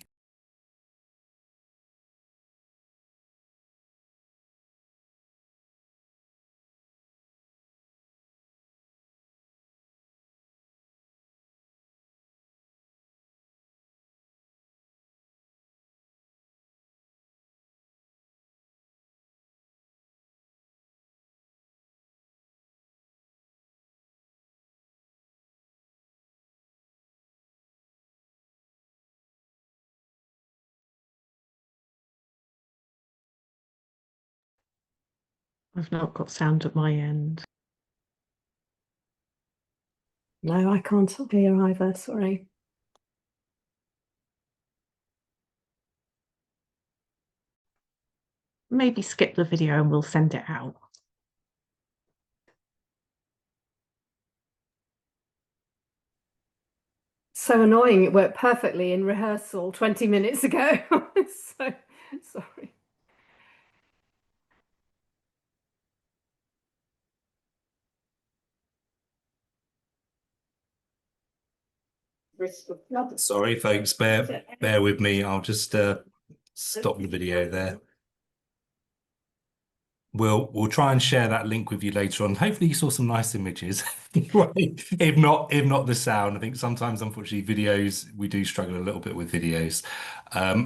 [SPEAKER 2] I've not got sound at my end.
[SPEAKER 1] No, I can't hear either, sorry.
[SPEAKER 2] Maybe skip the video and we'll send it out.
[SPEAKER 1] So annoying, it worked perfectly in rehearsal 20 minutes ago. So sorry.
[SPEAKER 7] Sorry, folks, bear with me. I'll just stop the video there. We'll try and share that link with you later on. Hopefully you saw some nice images. If not the sound. I think sometimes, unfortunately, videos, we do struggle a little bit with videos.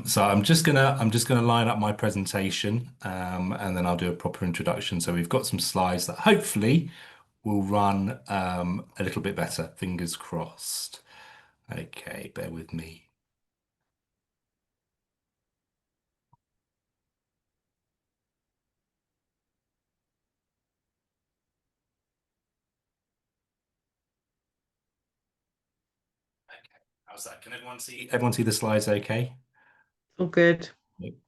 [SPEAKER 7] So I'm just gonna line up my presentation, and then I'll do a proper introduction. So we've got some slides that hopefully will run a little bit better. Fingers crossed. Okay, bear with me. How's that? Can everyone see the slides okay?
[SPEAKER 2] All good.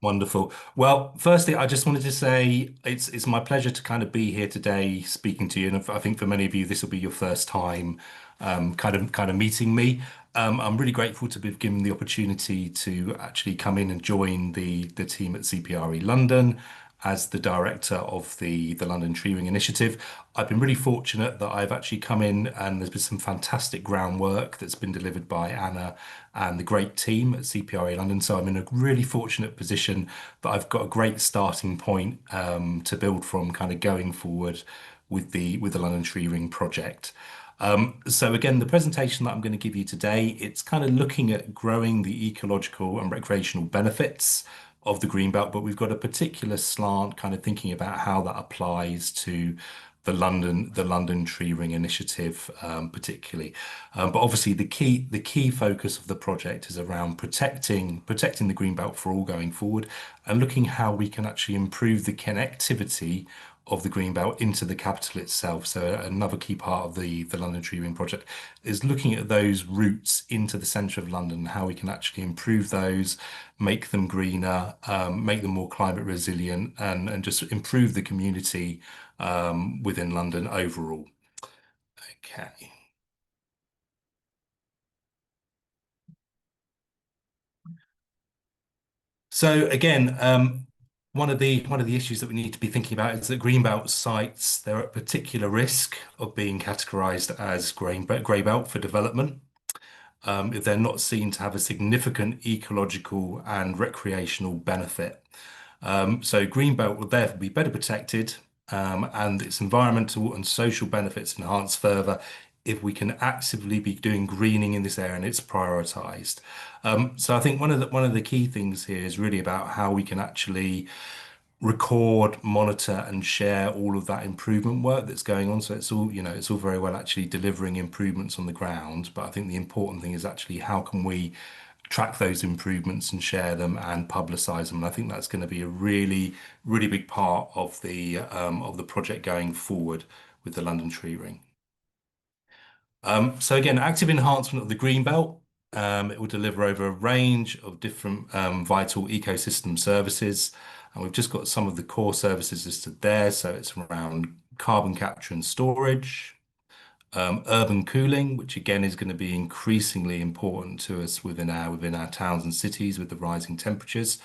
[SPEAKER 7] Wonderful. Well, firstly, I just wanted to say it's my pleasure to kind of be here today speaking to you. And I think for many of you, this will be your first time kind of meeting me. I'm really grateful to be given the opportunity to actually come in and join the team at CPRE London as the director of the London Tree Ring Initiative. I've been really fortunate that I've actually come in and there's been some fantastic groundwork that's been delivered by Anna and the great team at CPRE London. So I'm in a really fortunate position that I've got a great starting point to build from kind of going forward with the London Tree Ring project. So again, the presentation that I'm going to give you today, it's kind of looking at growing the ecological and recreational benefits of the Greenbelt, but we've got a particular slant kind of thinking about how that applies to the London Tree Ring Initiative, particularly. But obviously the key focus of the project is around protecting the Greenbelt for all going forward and looking how we can actually improve the connectivity of the Greenbelt into the capital itself. So another key part of the London Tree Ring project is looking at those routes into the centre of London, how we can actually improve those, make them greener, make them more climate resilient, and just improve the community within London overall. Okay. So again, one of the issues that we need to be thinking about is that greenbelt sites, they're at particular risk of being categorised as grey belt for development if they're not seen to have a significant ecological and recreational benefit. So greenbelt will therefore be better protected and its environmental and social benefits enhanced further if we can actively be doing greening in this area and it's prioritised. So I think one of the key things here is really about how we can actually record, monitor, and share all of that improvement work that's going on. So it's all, it's all very well actually delivering improvements on the ground, but I think the important thing is actually how can we track those improvements and share them and publicize them. And I think that's going to be a really, really big part of the project going forward with the London Tree Ring. So again, active enhancement of the Greenbelt. It will deliver over a range of different vital ecosystem services. And we've just got some of the core services listed there. So it's around carbon capture and storage, urban cooling, which again is going to be increasingly important to us within our towns and cities with the rising temperatures.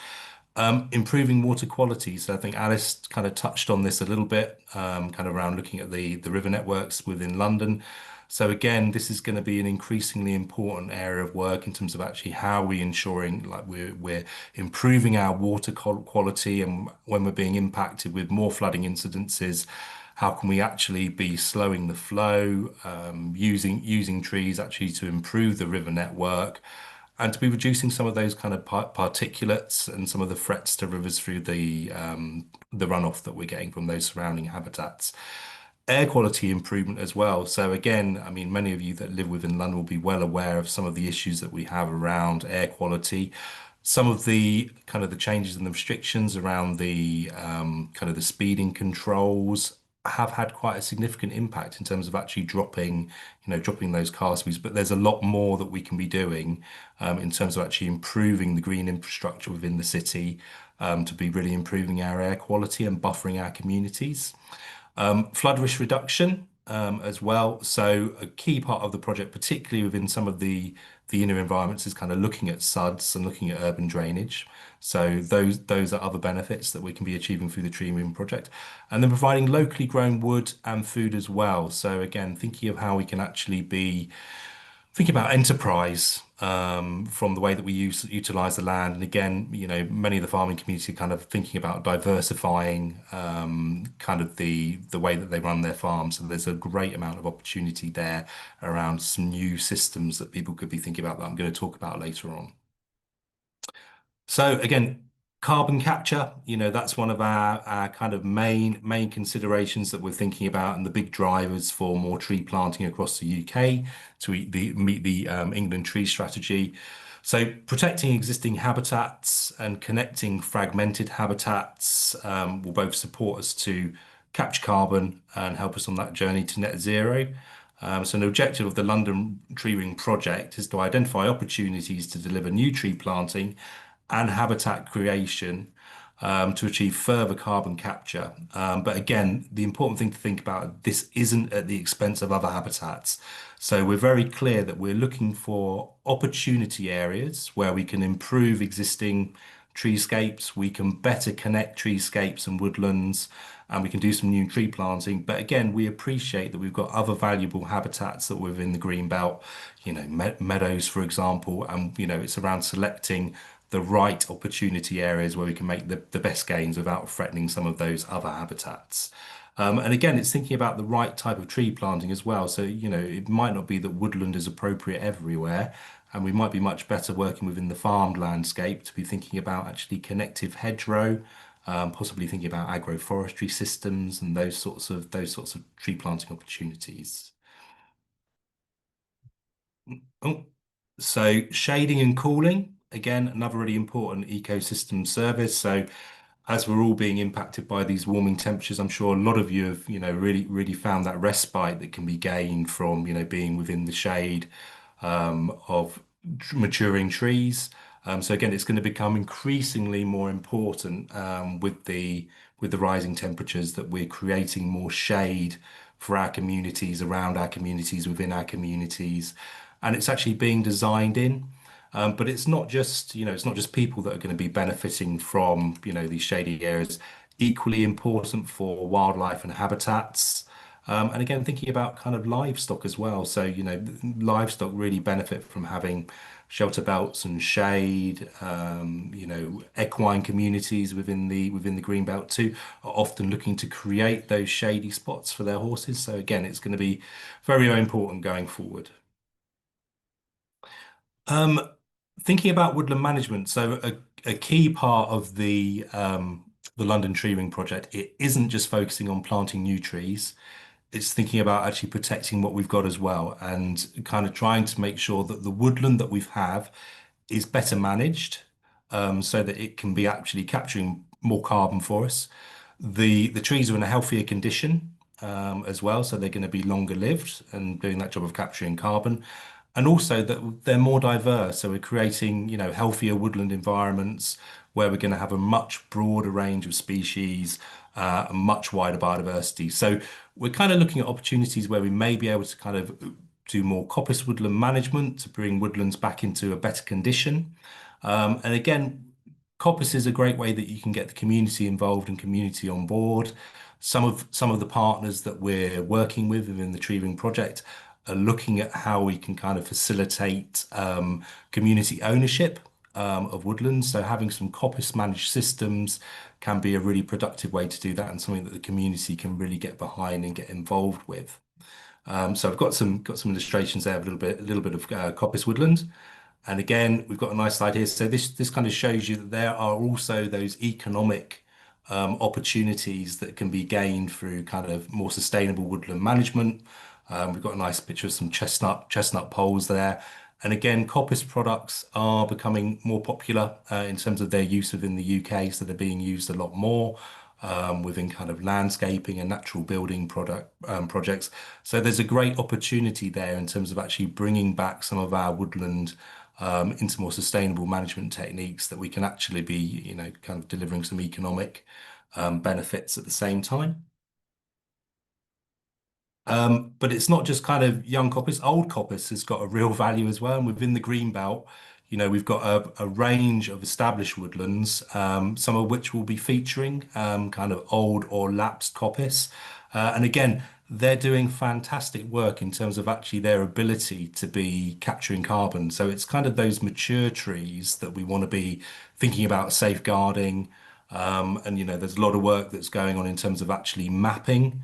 [SPEAKER 7] Improving water quality. So I think Alice kind of touched on this a little bit, kind of around looking at the river networks within London. So again, this is going to be an increasingly important area of work in terms of actually how we ensuring like we're improving our water quality, and when we're being impacted with more flooding incidences, how can we actually be slowing the flow, using trees actually to improve the river network, and to be reducing some of those kind of particulates and some of the threats to rivers through the runoff that we're getting from those surrounding habitats. Air quality improvement as well. So again, I mean, many of you that live within London will be well aware of some of the issues that we have around air quality. Some of the kind of the changes and the restrictions around the kind of the speeding controls have had quite a significant impact in terms of actually dropping those car speeds. But there's a lot more that we can be doing in terms of actually improving the green infrastructure within the city to be really improving our air quality and buffering our communities. Flood risk reduction as well. So a key part of the project, particularly within some of the inner environments, is kind of looking at SUDs and looking at urban drainage. So those are other benefits that we can be achieving through the tree removing project. And then providing locally grown wood and food as well. So again, thinking of how we can actually be thinking about enterprise from the way that we utilize the land. And again, many of the farming community are kind of thinking about diversifying kind of the way that they run their farms. And there's a great amount of opportunity there around some new systems that people could be thinking about that I'm going to talk about later on. So again, carbon capture, that's one of our kind of main considerations that we're thinking about, and the big drivers for more tree planting across the UK to meet the England tree strategy. So protecting existing habitats and connecting fragmented habitats will both support us to capture carbon and help us on that journey to net zero. So an objective of the London Tree Ring project is to identify opportunities to deliver new tree planting and habitat creation to achieve further carbon capture. But again, the important thing to think about, this isn't at the expense of other habitats. So we're very clear that we're looking for opportunity areas where we can improve existing treescapes, we can better connect treescapes and woodlands, and we can do some new tree planting. But again, we appreciate that we've got other valuable habitats that are within the green belt, meadows, for example, and it's around selecting the right opportunity areas where we can make the best gains without threatening some of those other habitats. And again, it's thinking about the right type of tree planting as well. So, it might not be that woodland is appropriate everywhere, and we might be much better working within the farmed landscape to be thinking about actually connective hedgerow, possibly thinking about agroforestry systems and those sorts of tree planting opportunities. Oh, so shading and cooling. Again, another really important ecosystem service. So as we're all being impacted by these warming temperatures, I'm sure a lot of you have, really found that respite that can be gained from, being within the shade of maturing trees. So again, it's going to become increasingly more important with the rising temperatures, that we're creating more shade for our communities, around our communities, within our communities, and it's actually being designed in. But it's not just, it's not just people that are going to be benefiting from, these shady areas. Equally important for wildlife and habitats. And again, thinking about kind of livestock as well. So, livestock really benefit from having shelter belts and shade. Equine communities within the green belt too are often looking to create those shady spots for their horses. So again, it's going to be very, very important going forward. Thinking about woodland management, so a key part of the London Tree Ring project, it isn't just focusing on planting new trees. It's thinking about actually protecting what we've got as well, and kind of trying to make sure that the woodland that we have is better managed, so that it can be actually capturing more carbon for us. The trees are in a healthier condition as well, so they're going to be longer lived and doing that job of capturing carbon. And also that they're more diverse. So we're creating, healthier woodland environments where we're going to have a much broader range of species, a much wider biodiversity. So we're kind of looking at opportunities where we may be able to kind of do more coppice woodland management to bring woodlands back into a better condition. And again, coppice is a great way that you can get the community involved and community on board. Some of the partners that we're working with within the Tree Ring project are looking at how we can kind of facilitate community ownership of woodlands. So having some coppice managed systems can be a really productive way to do that, and something that the community can really get behind and get involved with. So I've got some illustrations there of a little bit of coppice woodland. And again, we've got a nice slide here. So this kind of shows you that there are also those economic opportunities that can be gained through kind of more sustainable woodland management. We've got a nice picture of some chestnut poles there. And again, coppice products are becoming more popular in terms of their use within the UK, so they're being used a lot more within kind of landscaping and natural building projects. So there's a great opportunity there in terms of actually bringing back some of our woodland into more sustainable management techniques that we can actually be, you know, kind of delivering some economic benefits at the same time. But it's not just kind of young coppice. Old coppice has got a real value as well. And within the green belt, you know, we've got a range of established woodlands, some of which will be featuring kind of old or lapsed coppice. And again, they're doing fantastic work in terms of actually their ability to be capturing carbon. So it's kind of those mature trees that we want to be thinking about safeguarding. And, you know, there's a lot of work that's going on in terms of actually mapping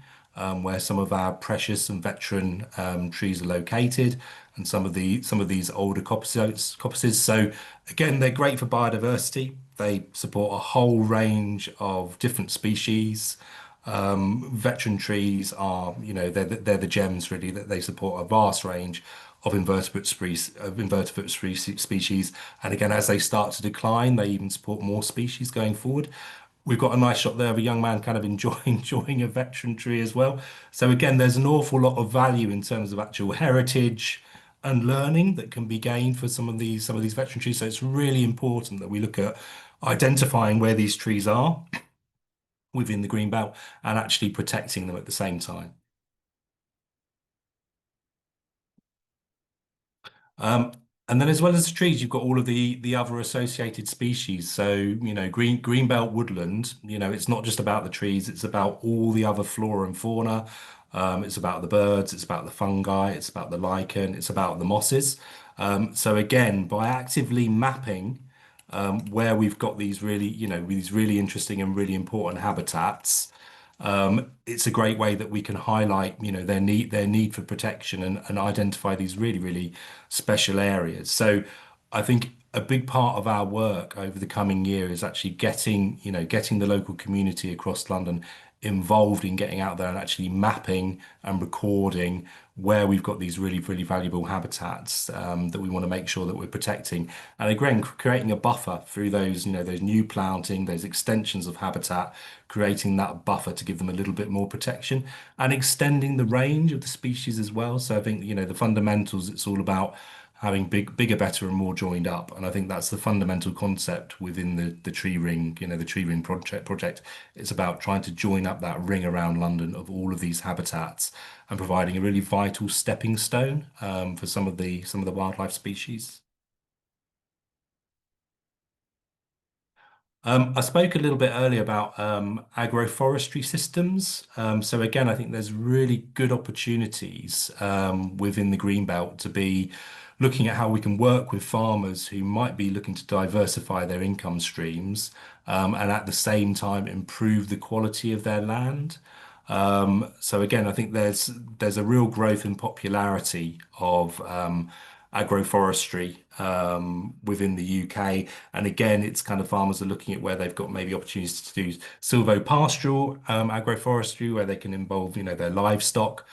[SPEAKER 7] where some of our precious and veteran trees are located, and some of these older coppices. So again, they're great for biodiversity. They support a whole range of different species. Veteran trees are, you know, they're the gems really, that they support a vast range of invertebrate species. And again, as they start to decline, they even support more species going forward. We've got a nice shot there of a young man kind of enjoying a veteran tree as well. So again, there's an awful lot of value in terms of actual heritage and learning that can be gained for some of these veteran trees. So it's really important that we look at identifying where these trees are within the green belt and actually protecting them at the same time. And then as well as the trees, you've got all of the other associated species. So, you know, greenbelt woodland, you know, it's not just about the trees, it's about all the other flora and fauna. It's about the birds, it's about the fungi, it's about the lichen, it's about the mosses. So again, by actively mapping where we've got these really, you know, these really interesting and really important habitats, it's a great way that we can highlight, you know, their need for protection and identify these really, really special areas. So I think a big part of our work over the coming year is actually getting the local community across London involved in getting out there and actually mapping and recording where we've got these really, really valuable habitats that we want to make sure that we're protecting. And again, creating a buffer through those, you know, those new planting, those extensions of habitat, creating that buffer to give them a little bit more protection and extending the range of the species as well. So I think, you know, the fundamentals, it's all about having bigger, better, and more joined up. And I think that's the fundamental concept within the tree ring, you know, the tree ring project. It's about trying to join up that ring around London of all of these habitats and providing a really vital stepping stone for some of the wildlife species. I spoke a little bit earlier about agroforestry systems. So again, I think there's really good opportunities within the Greenbelt to be looking at how we can work with farmers who might be looking to diversify their income streams and at the same time improve the quality of their land. So again, I think there's a real growth in popularity of agroforestry within the UK. And again, it's kind of farmers are looking at where they've got maybe opportunities to do silvopastoral agroforestry, where they can involve, you know, their livestock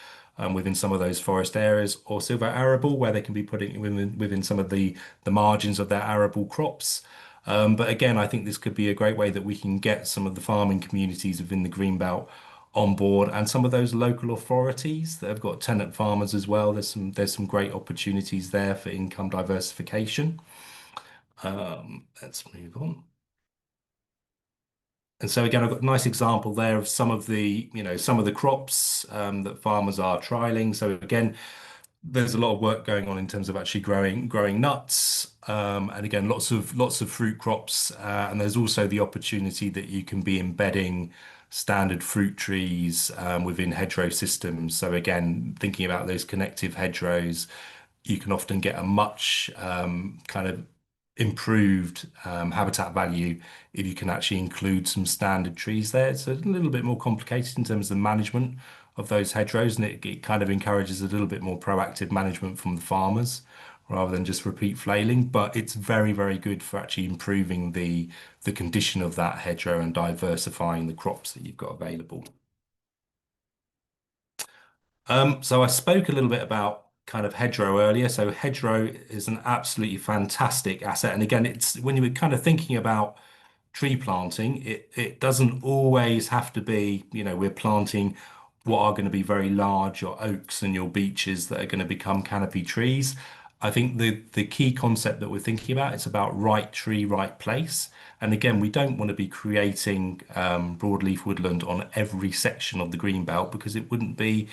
[SPEAKER 7] within some of those forest areas, or silvo-arable, where they can be putting within some of the margins of their arable crops. But again, I think this could be a great way that we can get some of the farming communities within the Greenbelt on board, and some of those local authorities that have got tenant farmers as well. There's some great opportunities there for income diversification. Let's move on. And so again, I've got a nice example there of some of the, you know, some of the crops that farmers are trialing. So again, there's a lot of work going on in terms of actually growing nuts, and again, lots of fruit crops, and there's also the opportunity that you can be embedding standard fruit trees within hedgerow systems. So again, thinking about those connective hedgerows, you can often get a much kind of improved habitat value if you can actually include some standard trees there. It's a little bit more complicated in terms of the management of those hedgerows, and it kind of encourages a little bit more proactive management from the farmers rather than just repeat flailing. But it's very, very good for actually improving the condition of that hedgerow and diversifying the crops that you've got available. So I spoke a little bit about kind of hedgerow earlier. So hedgerow is an absolutely fantastic asset. And again, it's when you were kind of thinking about tree planting, it doesn't always have to be, we're planting what are going to be very large, your oaks and your beeches that are going to become canopy trees. I think the key concept that we're thinking about, it's about right tree, right place. And again, we don't want to be creating broadleaf woodland on every section of the green belt because it wouldn't be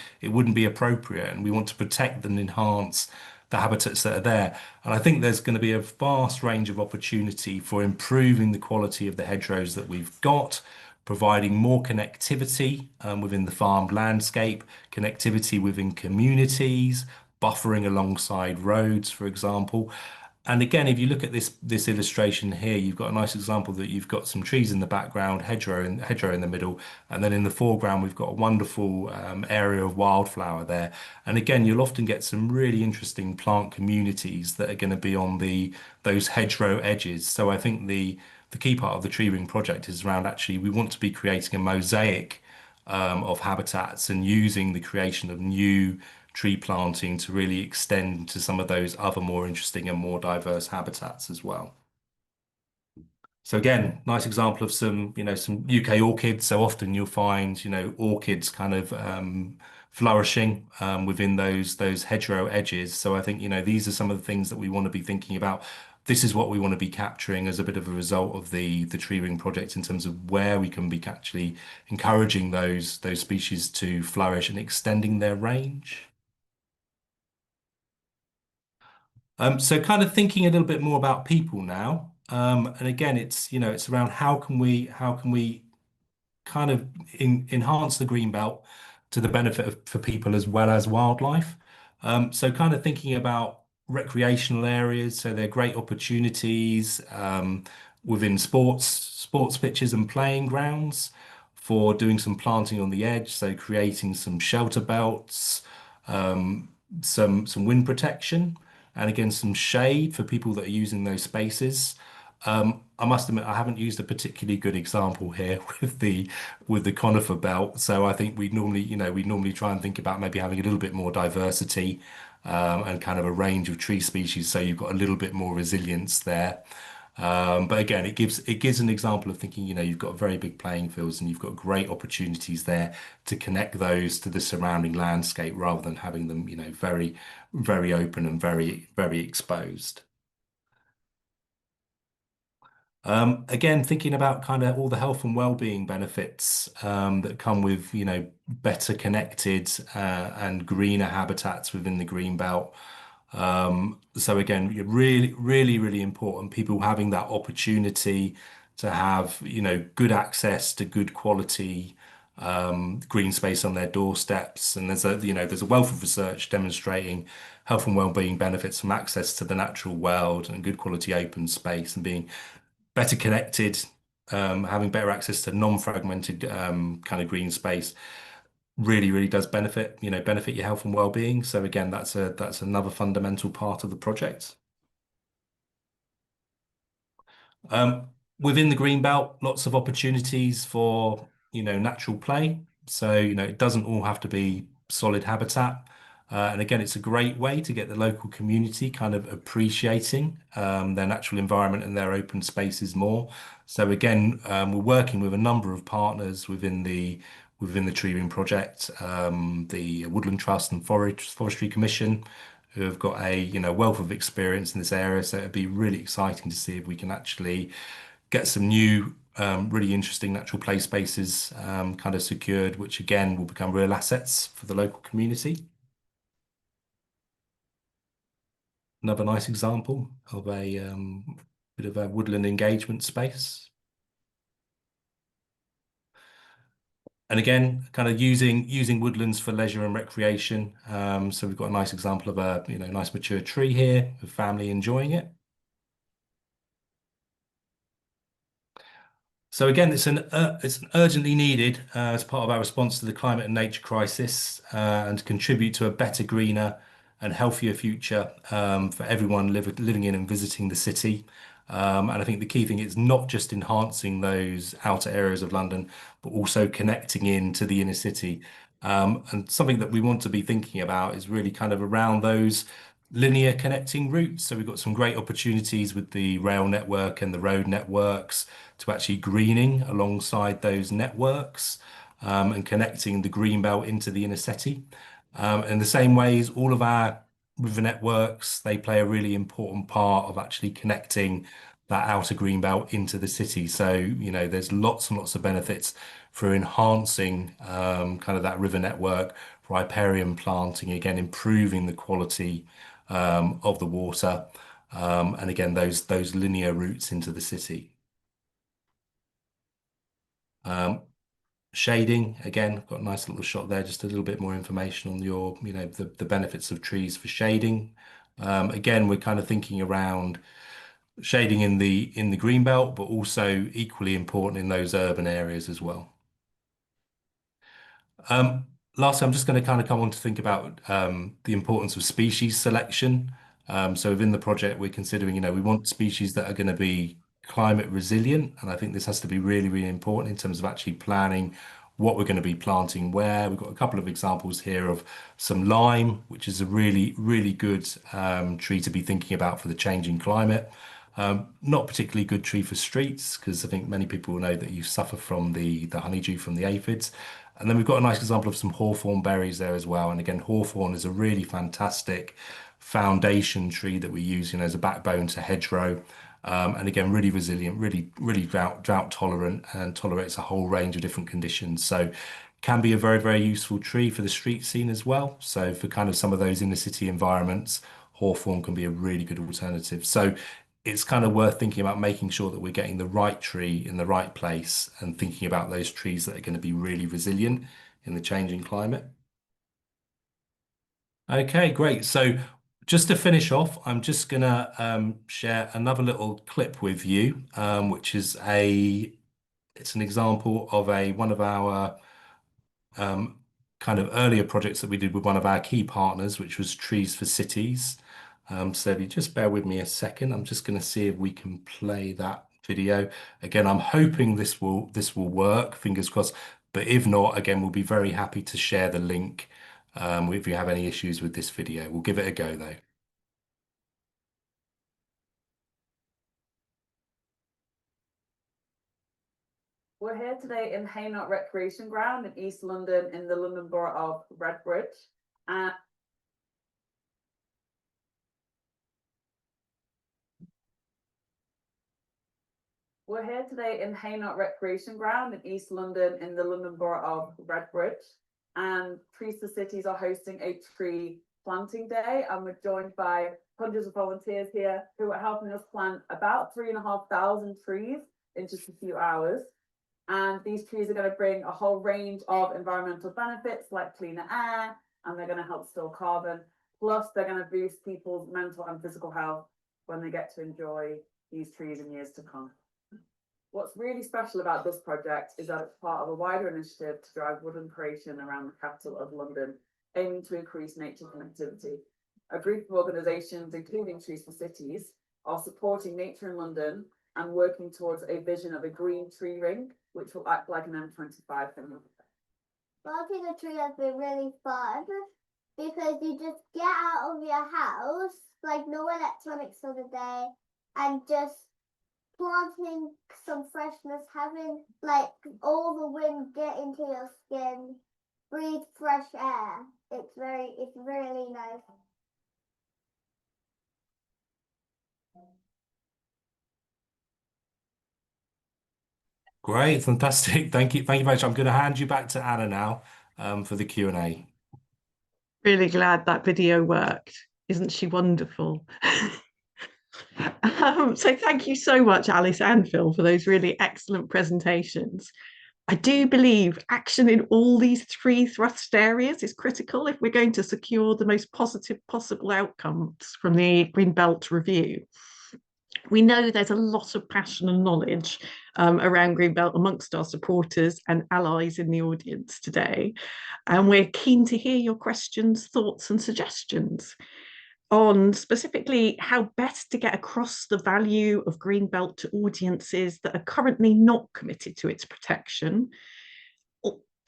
[SPEAKER 7] appropriate. And we want to protect and enhance the habitats that are there. And I think there's going to be a vast range of opportunity for improving the quality of the hedgerows that we've got, providing more connectivity within the farmed landscape, connectivity within communities, buffering alongside roads, for example. And again, if you look at this illustration here, you've got a nice example that you've got some trees in the background, hedgerow in the middle, and then in the foreground we've got a wonderful area of wildflower there. And again, you'll often get some really interesting plant communities that are going to be on those hedgerow edges. So I think the key part of the tree ring project is around actually we want to be creating a mosaic of habitats and using the creation of new tree planting to really extend to some of those other more interesting and more diverse habitats as well. So again, nice example of some UK orchids. So often you'll find, orchids kind of flourishing within those hedgerow edges. So I think, these are some of the things that we want to be thinking about. This is what we want to be capturing as a bit of a result of the tree ring project in terms of where we can be actually encouraging those species to flourish and extending their range. So kind of thinking a little bit more about people now. And again, it's around how can we kind of enhance the green belt to the benefit for people as well as wildlife. So kind of thinking about recreational areas. So they're great opportunities within sports pitches and playing grounds for doing some planting on the edge. So creating some shelter belts, some wind protection, and again, some shade for people that are using those spaces. I must admit, I haven't used a particularly good example here with the conifer belt. So I think we normally try and think about maybe having a little bit more diversity and kind of a range of tree species, so you've got a little bit more resilience there. But again, it gives an example of thinking, you've got very big playing fields and you've got great opportunities there to connect those to the surrounding landscape rather than having them, very, very open and very, very exposed. Again, thinking about kind of all the health and well-being benefits that come with, better connected and greener habitats within the green belt. So again, really, really, really important. People having that opportunity to have, good access to good quality green space on their doorsteps. And there's a wealth of research demonstrating health and well-being benefits from access to the natural world and good quality open space and being better connected, having better access to non-fragmented kind of green space really, really does benefit your health and well-being. So again, that's another fundamental part of the project. Within the green belt, lots of opportunities for natural play. So it doesn't all have to be solid habitat. And again, it's a great way to get the local community kind of appreciating their natural environment and their open spaces more. So again, we're working with a number of partners within the tree ring project, the Woodland Trust and Forestry Commission, who have got a wealth of experience in this area. So it'd be really exciting to see if we can actually get some new really interesting natural play spaces kind of secured, which again will become real assets for the local community. Another nice example of a bit of a woodland engagement space. And again, kind of using woodlands for leisure and recreation. So we've got a nice example of a nice mature tree here with family enjoying it. So again, it's an urgently needed as part of our response to the climate and nature crisis and to contribute to a better, greener and healthier future for everyone living in and visiting the city. And I think the key thing is not just enhancing those outer areas of London, but also connecting into the inner city. And something that we want to be thinking about is really kind of around those linear connecting routes. So we've got some great opportunities with the rail network and the road networks to actually greening alongside those networks, and connecting the green belt into the inner city. In the same ways, all of our river networks, they play a really important part of actually connecting that outer green belt into the city. So, you know, there's lots and lots of benefits for enhancing kind of that river network, for riparian planting, again, improving the quality of the water, and again, those linear routes into the city. Shading, again, I've got a nice little shot there, just a little bit more information on your, you know, the benefits of trees for shading. Again, we're kind of thinking around shading in the green belt, but also equally important in those urban areas as well. Lastly, I'm just going to kind of come on to think about the importance of species selection. So within the project, we're considering, you know, we want species that are going to be climate resilient, and I think this has to be really, really important in terms of actually planning what we're going to be planting where. We've got a couple of examples here of some lime, which is a really, really good tree to be thinking about for the changing climate. Not particularly good tree for streets, because I think many people know that you suffer from the honeydew from the aphids. And then we've got a nice example of some hawthorn berries there as well. And again, hawthorn is a really fantastic foundation tree that we use, you know, as a backbone to hedgerow. And again, really resilient, really drought tolerant, and tolerates a whole range of different conditions. So can be a very, very useful tree for the street scene as well. So for kind of some of those inner city environments, hawthorn can be a really good alternative. So it's kind of worth thinking about making sure that we're getting the right tree in the right place, and thinking about those trees that are going to be really resilient in the changing climate. Okay, great. So just to finish off, I'm just going to share another little clip with you, which is it's an example of one of our kind of earlier projects that we did with one of our key partners, which was Trees for Cities. So if you just bear with me a second, I'm just going to see if we can play that video. Again, I'm hoping this will work, fingers crossed. But if not, again, we'll be very happy to share the link if you have any issues with this video. We'll give it a go though.
[SPEAKER 8] We're here today in Haynot Recreation Ground in East London, in the London Borough of Redbridge. We're here today in Haynot Recreation Ground in East London, in the London Borough of Redbridge. And Trees for Cities are hosting a tree planting day, and we're joined by hundreds of volunteers here who are helping us plant about 3,500 trees in just a few hours. And these trees are going to bring a whole range of environmental benefits like cleaner air, and they're going to help store carbon. Plus, they're going to boost people's mental and physical health when they get to enjoy these trees in years to come. What's really special about this project is that it's part of a wider initiative to drive woodland creation around the capital of London, aiming to increase nature connectivity. A group of organisations, including Trees for Cities, are supporting nature in London and working towards a vision of a green tree ring, which will act like an M25 for London.
[SPEAKER 9] Planting a tree has been really fun because you just get out of your house, like no electronics for the day, and just planting some freshness, having like all the wind get into your skin, breathe fresh air. It's really nice.
[SPEAKER 7] Great, fantastic. Thank you very much. I'm going to hand you back to Anna now for the Q&A.
[SPEAKER 2] Really glad that video worked. Isn't she wonderful? So thank you so much, Alice and Phil, for those really excellent presentations. I do believe action in all these three thrust areas is critical if we're going to secure the most positive possible outcomes from the Green Belt Review. We know there's a lot of passion and knowledge around Greenbelt amongst our supporters and allies in the audience today. And we're keen to hear your questions, thoughts and suggestions on specifically how best to get across the value of Greenbelt to audiences that are currently not committed to its protection,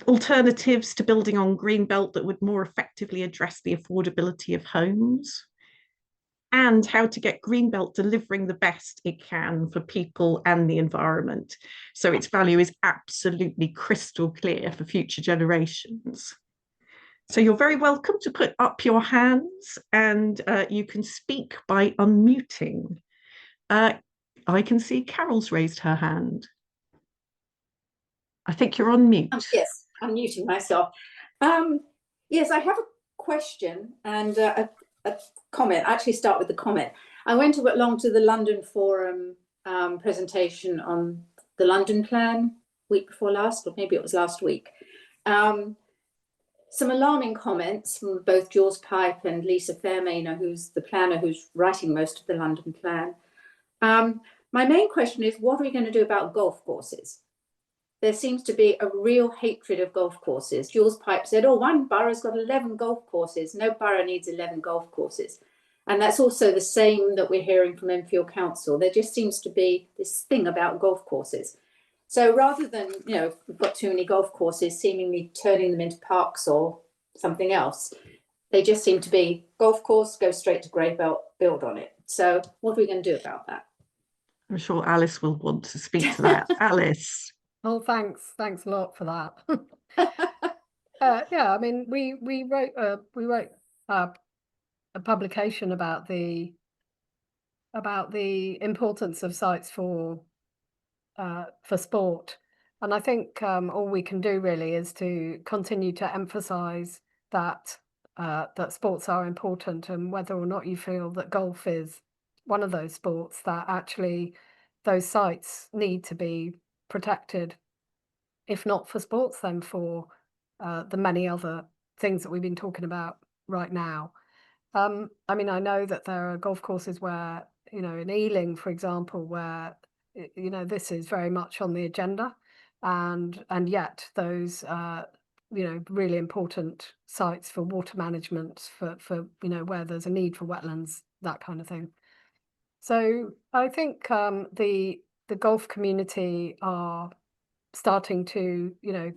[SPEAKER 2] alternatives to building on greenbelt that would more effectively address the affordability of homes, and how to get greenbelt delivering the best it can for people and the environment, so its value is absolutely crystal clear for future generations. So you're very welcome to put up your hands, and you can speak by unmuting. I can see Carol's raised her hand. I think you're on mute.
[SPEAKER 10] Yes, I'm muting myself. Yes, I have a question and a comment. I actually start with the comment. I went along to the London Forum presentation on the London plan week before last, or maybe it was last week. Some alarming comments from both Jules Pipe and Lisa Fairmainer, who's the planner who's writing most of the London plan. My main question is, what are we going to do about golf courses? There seems to be a real hatred of golf courses. Jules Pipe said, oh, one borough's got 11 golf courses. No borough needs 11 golf courses. And that's also the same that we're hearing from Enfield Council. There just seems to be this thing about golf courses. So rather than, you know, we've got too many golf courses, seemingly turning them into parks or something else, they just seem to be golf course, go straight to grey belt, build on it. So what are we going to do about that?
[SPEAKER 2] I'm sure Alice will want to speak to that. Alice.
[SPEAKER 6] Oh, thanks a lot for that. Yeah, I mean, we wrote a publication about the importance of sites for sport, and I think all we can do really is to continue to emphasise that that sports are important, and whether or not you feel that golf is one of those sports, that actually those sites need to be protected, if not for sports, then for the many other things that we've been talking about right now. I mean, I know that there are golf courses where, you know, in Ealing, for example, where, you know, this is very much on the agenda, and yet those, you know, really important sites for water management, for you know, where there's a need for wetlands, that kind of thing. So I think the golf community are starting to, you know,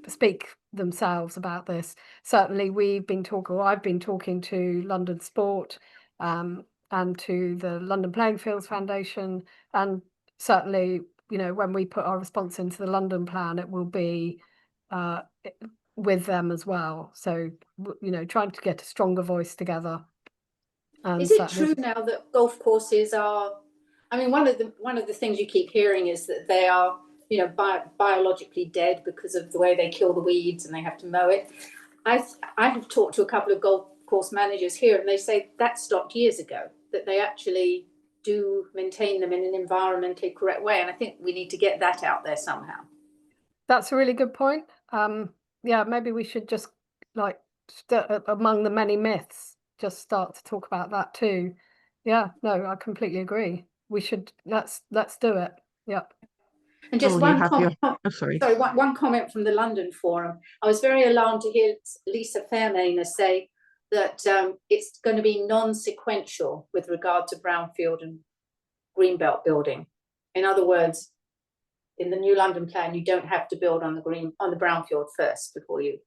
[SPEAKER 6] speak themselves about this. Certainly we've been talking, or I've been talking to London Sport and to the London Playing Fields Foundation, and certainly, you know, when we put our response into the London plan, it will be with them as well. So, you know, trying to get a stronger voice together. And
[SPEAKER 10] is it true now that golf courses are, I mean, one of the things you keep hearing is that they are, you know, biologically dead because of the way they kill the weeds and they have to mow it. I have talked to a couple of golf course managers here, and they say that stopped years ago, that they actually do maintain them in an environmentally correct way. And I think we need to get that out there somehow.
[SPEAKER 6] That's a really good point. Yeah, maybe we should just, like, among the many myths, just start to talk about that too. Yeah, no, I completely agree. We should, let's do it. Yep.
[SPEAKER 10] And just one comment. One comment from the London Forum. I was very alarmed to hear Lisa Fairmainer say that it's going to be non-sequential with regard to brownfield and greenbelt building. In other words, in the new London plan, you don't have to build on the brownfield first before you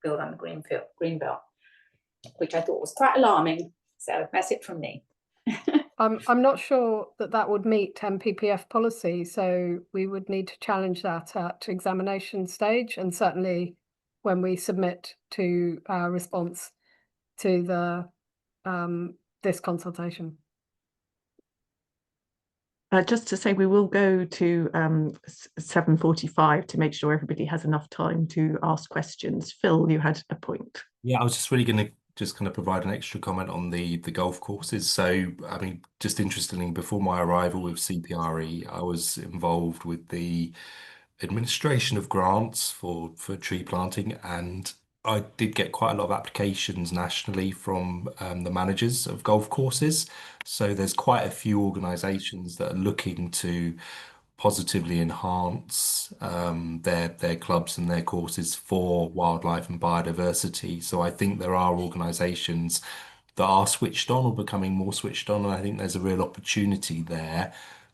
[SPEAKER 10] build on the greenbelt, which I thought was quite alarming. So that's it from me.
[SPEAKER 6] I'm not sure that would meet MPPF policy, so we would need to challenge that at examination stage, and certainly when we submit to our response to the this consultation.
[SPEAKER 2] Just to say, we will go to 7:45 to make sure everybody has enough time to ask questions. Phil, you had a point.
[SPEAKER 7] Yeah, I was just really going to provide an extra comment on the golf courses. So, I mean, just interestingly, before my arrival with CPRE, I was involved with the administration of grants for tree planting, and I did get quite a lot of applications nationally from the managers of golf courses. So there's quite a few organisations that are looking to positively enhance their clubs and their courses for wildlife and biodiversity. So I think there are organisations that are switched on or becoming more switched on, and I think there's a real opportunity there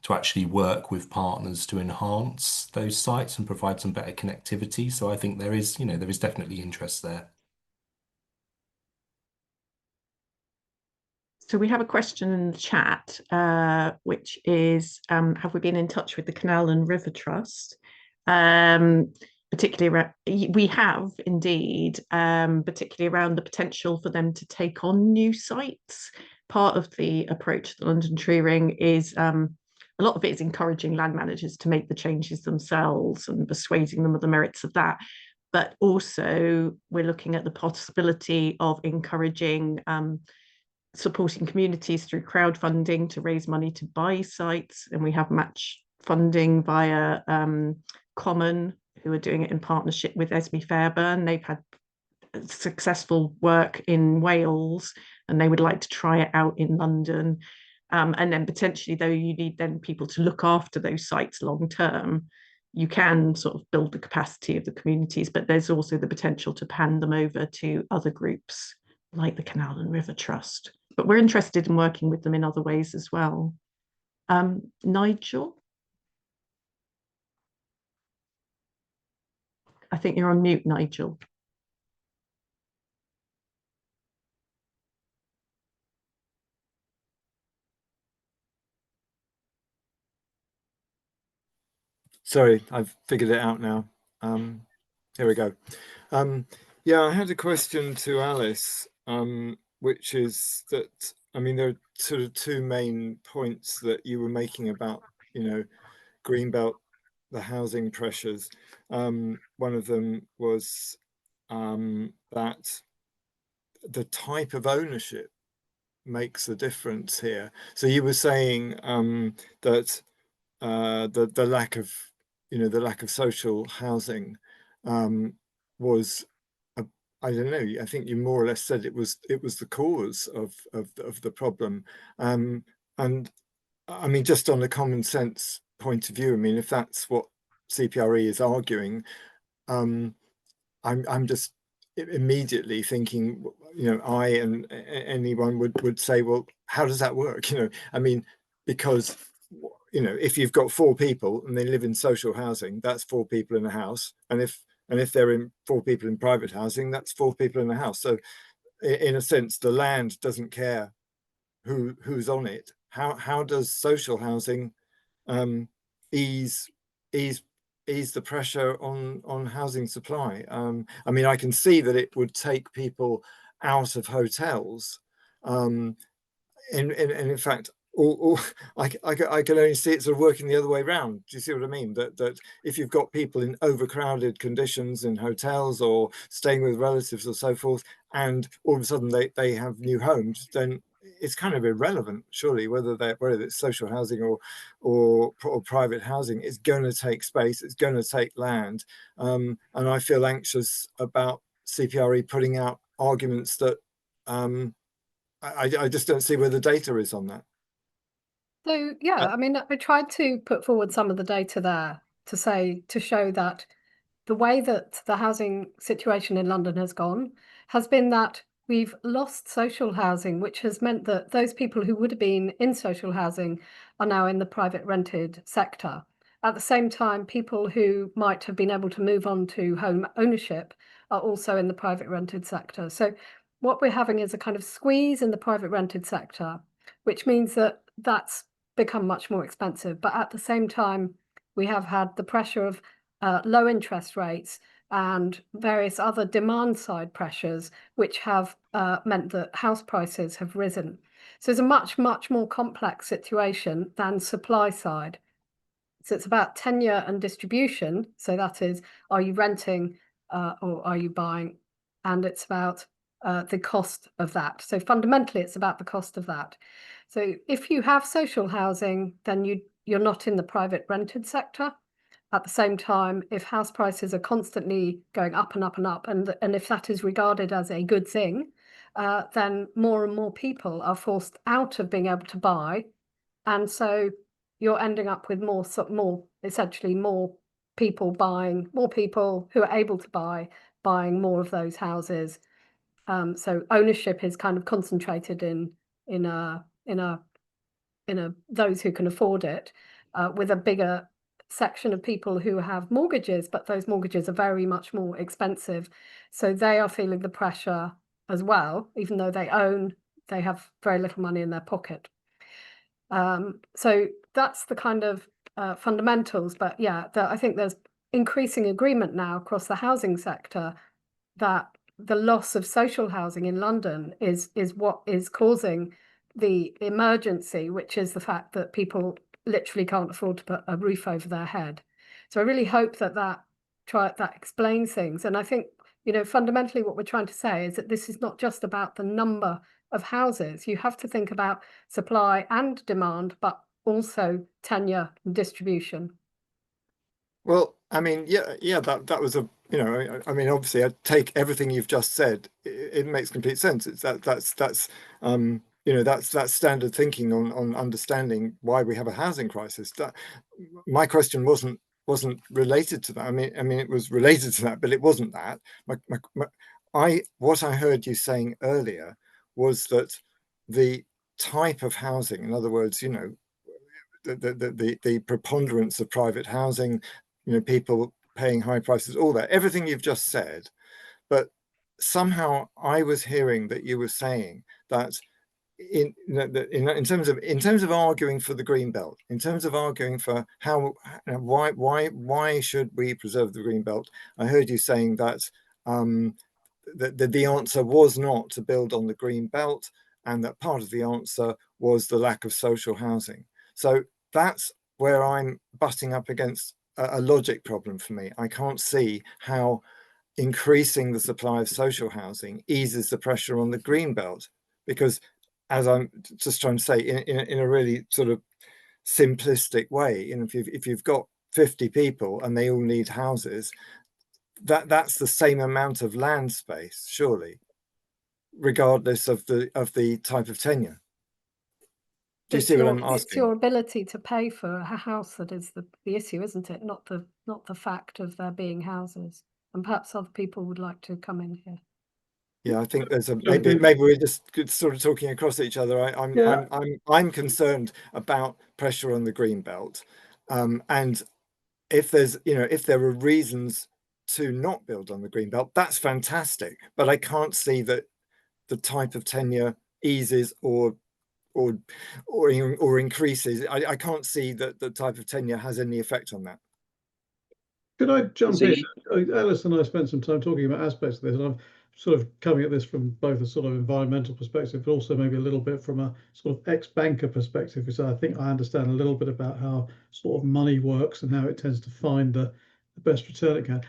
[SPEAKER 7] actually work with partners to enhance those sites and provide some better connectivity. So I think there is definitely interest there.
[SPEAKER 2] So we have a question in the chat, which is, have we been in touch with the Canal and River Trust? Particularly around, we have indeed, particularly around the potential for them to take on new sites. Part of the approach to the London Tree Ring is a lot of it is encouraging land managers to make the changes themselves and persuading them of the merits of that. But also we're looking at the possibility of encouraging supporting communities through crowdfunding to raise money to buy sites. And we have match funding via Common, who are doing it in partnership with Esme Fairburn. They've had successful work in Wales and they would like to try it out in London. And then potentially, though, you need then people to look after those sites long term. You can sort of build the capacity of the communities, but there's also the potential to hand them over to other groups like the Canal and River Trust. But we're interested in working with them in other ways as well. Nigel? I think you're on mute, Nigel.
[SPEAKER 11] Sorry, I've figured it out now. Here we go. Yeah, I had a question to Alice, which is that, I mean, there are sort of two main points that you were making about, Greenbelt, the housing pressures. One of them was that the type of ownership makes a difference here. So you were saying that the lack of, the lack of social housing was, I don't know, I think you more or less said it was the cause of the problem. And I mean, just on a common sense point of view, I mean, if that's what CPRE is arguing, I'm just immediately thinking, I and anyone would say, well, how does that work? I mean, because if you've got 4 people and they live in social housing, that's 4 people in a house, and if they're in 4 people in private housing, that's 4 people in a house. So in a sense, the land doesn't care who's on it. How does social housing ease the pressure on housing supply? I mean, I can see that it would take people out of hotels, and in fact, I can only see it sort of working the other way around. Do you see what I mean? That if you've got people in overcrowded conditions in hotels or staying with relatives or so forth, and all of a sudden they have new homes, then it's kind of irrelevant, surely, whether it's social housing or private housing. It's going to take space. It's going to take land, and I feel anxious about CPRE putting out arguments that I just don't see where the data is on that.
[SPEAKER 6] So, yeah, I mean, I tried to put forward some of the data there to show that the way that the housing situation in London has gone has been that we've lost social housing, which has meant that those people who would have been in social housing are now in the private rented sector. At the same time, people who might have been able to move on to home ownership are also in the private rented sector. So what we're having is a kind of squeeze in the private rented sector, which means that that's become much more expensive. But at the same time, we have had the pressure of low interest rates and various other demand side pressures, which have meant that house prices have risen. So it's a much, much more complex situation than supply side. So it's about tenure and distribution. So that is, are you renting or are you buying? And it's about the cost of that. So fundamentally, it's about the cost of that. So if you have social housing, then you're not in the private rented sector. At the same time, if house prices are constantly going up and up and up, and if that is regarded as a good thing, then more and more people are forced out of being able to buy. And so you're ending up with essentially more people who are able to buying more of those houses. So ownership is kind of concentrated in a those who can afford it, with a bigger section of people who have mortgages, but those mortgages are very much more expensive. So they are feeling the pressure as well, even though they have very little money in their pocket. So that's the kind of fundamentals. But yeah, I think there's increasing agreement now across the housing sector that the loss of social housing in London is what is causing the emergency, which is the fact that people literally can't afford to put a roof over their head. So I really hope that explains things. And I think, fundamentally what we're trying to say is that this is not just about the number of houses. You have to think about supply and demand, but also tenure and distribution.
[SPEAKER 11] Well, I mean, yeah, that was a, I mean, obviously, I take everything you've just said. It makes complete sense. It's that's standard thinking on understanding why we have a housing crisis. My question wasn't related to that. I mean, it was related to that, but it wasn't that. What I heard you saying earlier was that the type of housing, in other words, the preponderance of private housing, people paying high prices, all that, everything you've just said. But somehow I was hearing that you were saying that in terms of arguing for the green belt, in terms of arguing for why should we preserve the green belt, I heard you saying that the answer was not to build on the green belt, and that part of the answer was the lack of social housing. So that's where I'm butting up against a logic problem for me. I can't see how increasing the supply of social housing eases the pressure on the green belt, because, as I'm just trying to say in a really sort of simplistic way, if you've got 50 people and they all need houses, that's the same amount of land space, surely, regardless of the type of tenure. Do you see what I'm asking?
[SPEAKER 6] It's your ability to pay for a house that is the issue, isn't it? Not the fact of there being houses. And perhaps other people would like to come in here.
[SPEAKER 11] Yeah, I think there's maybe we're just sort of talking across each other. I'm concerned about pressure on the green belt, and if there are reasons to not build on the green belt, that's fantastic. But I can't see that the type of tenure eases or increases. I can't see that the type of tenure has any effect on that.
[SPEAKER 4] Could I jump in? Alice and I spent some time talking about aspects of this, and I'm sort of coming at this from both a sort of environmental perspective, but also maybe a little bit from a sort of ex-banker perspective, because I think I understand a little bit about how sort of money works and how it tends to find the best return it can.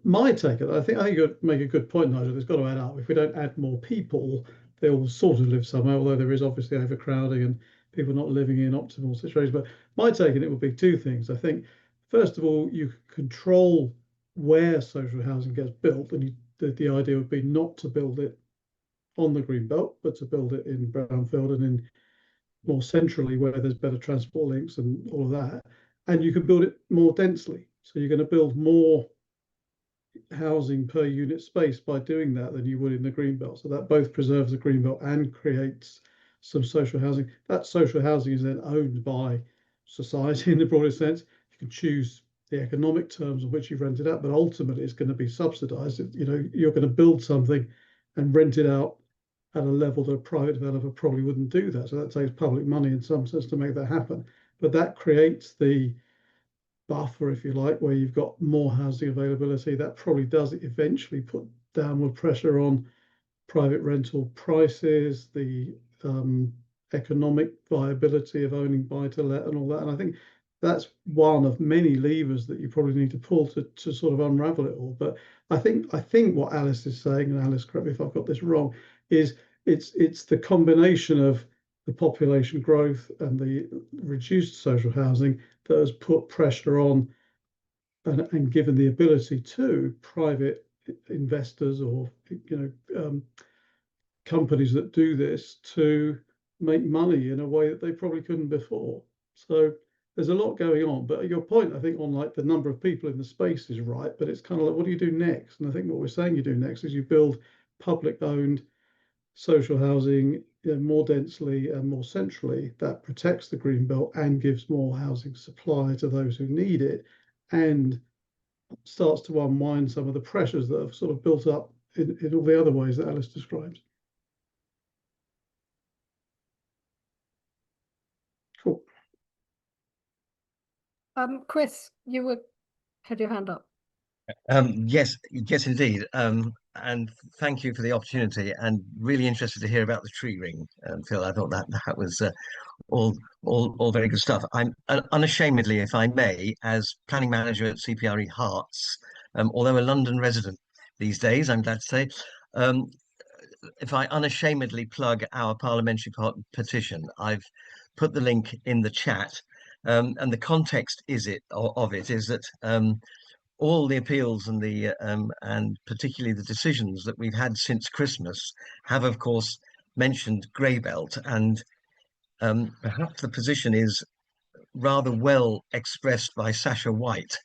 [SPEAKER 4] My take on it, I think you make a good point, Nigel. It's got to add up. If we don't add more people, they all sort of live somewhere, although there is obviously overcrowding and people not living in optimal situations. But my take on it would be two things. I think, first of all, you control where social housing gets built, and the idea would be not to build it on the green belt, but to build it in brownfield and in more centrally where there's better transport links and all of that. And you can build it more densely. So you're going to build more housing per unit space by doing that than you would in the green belt. So that both preserves the green belt and creates some social housing. That social housing is then owned by society in the broadest sense. You can choose the economic terms on which you rent it out, but ultimately it's going to be subsidized. You're going to build something and rent it out at a level that a private developer probably wouldn't do that. So that takes public money in some sense to make that happen. But that creates the buffer, if you like, where you've got more housing availability. That probably does eventually put downward pressure on private rental prices, the economic viability of owning buy-to-let and all that. And I think that's one of many levers that you probably need to pull to sort of unravel it all. But I think what Alice is saying, and Alice, correct me if I've got this wrong, is it's the combination of the population growth and the reduced social housing that has put pressure on and given the ability to private investors or companies that do this to make money in a way that they probably couldn't before. So there's a lot going on. But your point, I think, on like the number of people in the space is right, but it's kind of like, what do you do next? And I think what we're saying you do next is you build public owned social housing more densely and more centrally, that protects the green belt and gives more housing supply to those who need it, and starts to unwind some of the pressures that have sort of built up in all the other ways that Alice describes. Cool.
[SPEAKER 6] Chris, you had your hand up.
[SPEAKER 12] Yes, indeed. And thank you for the opportunity, and really interested to hear about the tree ring, Phil. I thought that was all very good stuff. I'm unashamedly, if I may, as planning manager at CPRE Hearts, although a London resident these days, I'm glad to say, if I unashamedly plug our parliamentary petition, I've put the link in the chat, and the context of it is that all the appeals and particularly the decisions that we've had since Christmas have, of course, mentioned grey belt, and perhaps the position is rather well expressed by Sasha White,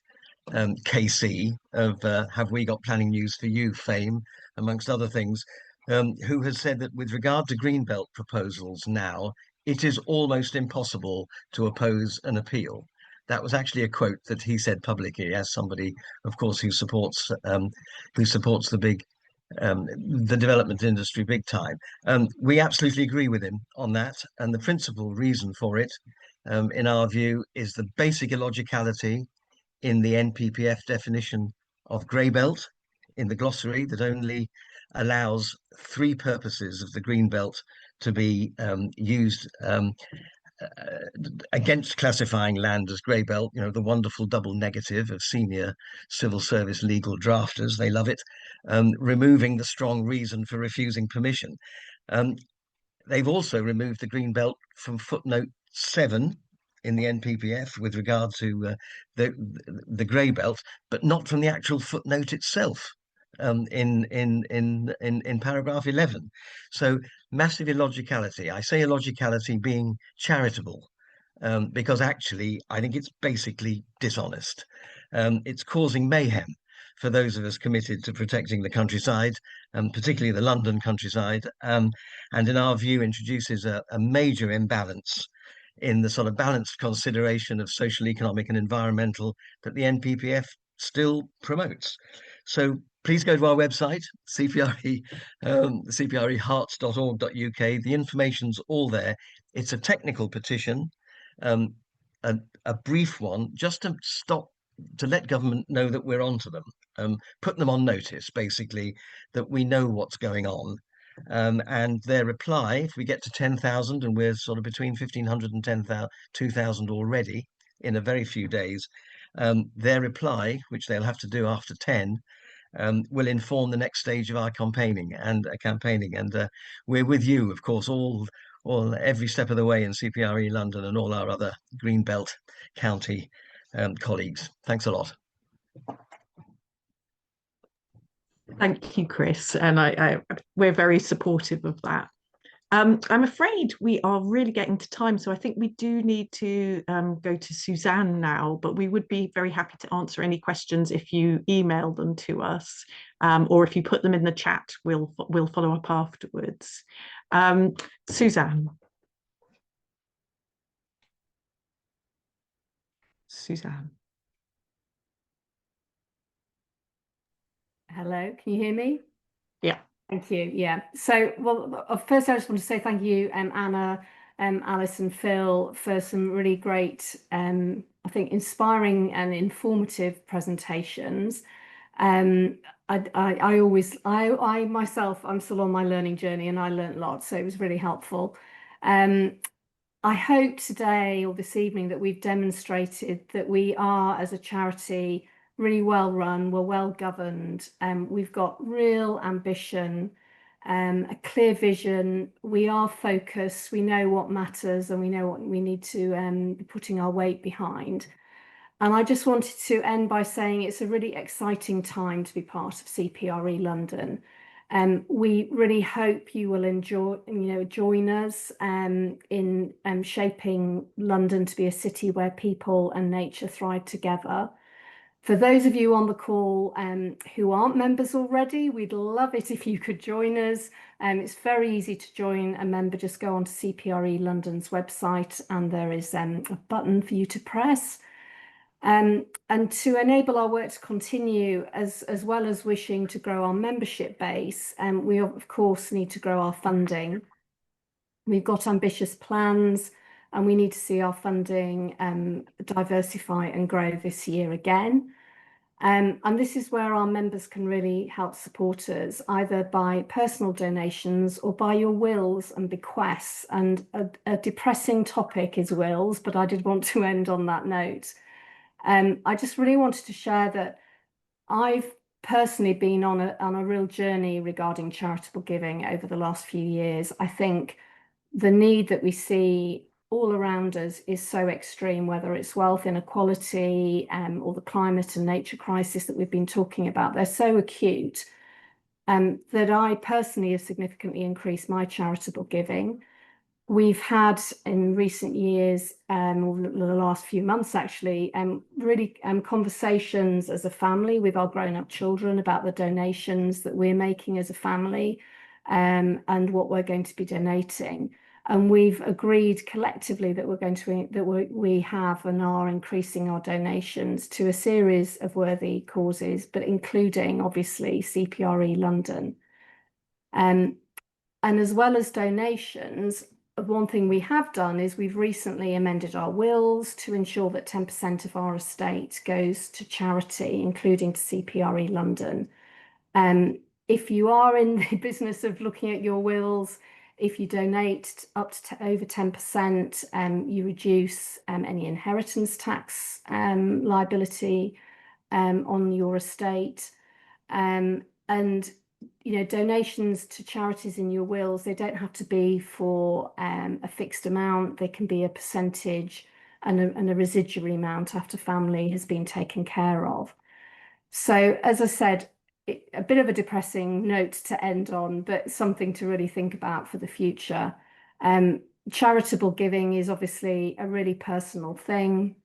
[SPEAKER 12] KC of Have We Got Planning News for You fame, amongst other things, who has said that with regard to greenbelt proposals now, it is almost impossible to oppose an appeal. That was actually a quote that he said publicly, as somebody, of course, who supports the development industry big time. We absolutely agree with him on that, and the principal reason for it, in our view, is the basic illogicality in the NPPF definition of grey belt in the glossary that only allows 3 purposes of the green belt to be used against classifying land as grey belt. You know, the wonderful double negative of senior civil service legal drafters, they love it, removing the strong reason for refusing permission. They've also removed the green belt from footnote 7 in the NPPF with regard to the grey belt, but not from the actual footnote itself in paragraph 11. So massive illogicality. I say illogicality being charitable, because actually I think it's basically dishonest. It's causing mayhem for those of us committed to protecting the countryside, and particularly the London countryside, and in our view introduces a major imbalance in the sort of balanced consideration of social, economic and environmental that the NPPF still promotes. So please go to our website, cprehearts.org.uk. The information's all there. It's a technical petition, a brief one, just to let government know that we're onto them, put them on notice, basically, that we know what's going on. And their reply, if we get to 10,000, and we're sort of between 1,500 and 2,000 already in a very few days, their reply, which they'll have to do after 10, will inform the next stage of our campaigning. And we're with you, of course, every step of the way in CPRE London and all our other Greenbelt County colleagues. Thanks a lot.
[SPEAKER 2] Thank you, Chris, and we're very supportive of that. I'm afraid we are really getting to time, so I think we do need to go to Suzanne now, but we would be very happy to answer any questions if you email them to us, or if you put them in the chat, we'll follow up afterwards. Suzanne.
[SPEAKER 1] Hello, can you hear me?
[SPEAKER 2] Yeah.
[SPEAKER 1] Thank you. Yeah. So, well, first I just want to say thank you, Anna, Alice and Phil, for some really great, I think, inspiring and informative presentations. I myself, I'm still on my learning journey and I learned lots, so it was really helpful. I hope today or this evening that we've demonstrated that we are, as a charity, really well run, we're well governed, we've got real ambition, a clear vision, we are focused, we know what matters and we know what we need to be putting our weight behind. And I just wanted to end by saying it's a really exciting time to be part of CPRE London. We really hope you will join us in shaping London to be a city where people and nature thrive together. For those of you on the call who aren't members already, we'd love it if you could join us. It's very easy to join a member. Just go onto CPRE London's website and there is a button for you to press. And to enable our work to continue, as well as wishing to grow our membership base, we of course need to grow our funding. We've got ambitious plans and we need to see our funding diversify and grow this year again. And this is where our members can really help support us, either by personal donations or by your wills and bequests. And a depressing topic is wills, but I did want to end on that note. I just really wanted to share that I've personally been on a real journey regarding charitable giving over the last few years. I think the need that we see all around us is so extreme, whether it's wealth inequality or the climate and nature crisis that we've been talking about. They're so acute that I personally have significantly increased my charitable giving. We've had in recent years, or the last few months actually, really conversations as a family with our grown-up children about the donations that we're making as a family and what we're going to be donating. And we've agreed collectively that we have and are increasing our donations to a series of worthy causes, but including obviously CPRE London. And as well as donations, one thing we have done is we've recently amended our wills to ensure that 10% of our estate goes to charity, including to CPRE London. If you are in the business of looking at your wills, if you donate up to over 10%, you reduce any inheritance tax liability on your estate. And donations to charities in your wills, they don't have to be for a fixed amount. They can be a percentage and a residuary amount after family has been taken care of. So as I said, a bit of a depressing note to end on, but something to really think about for the future. Charitable giving is obviously a really personal thing.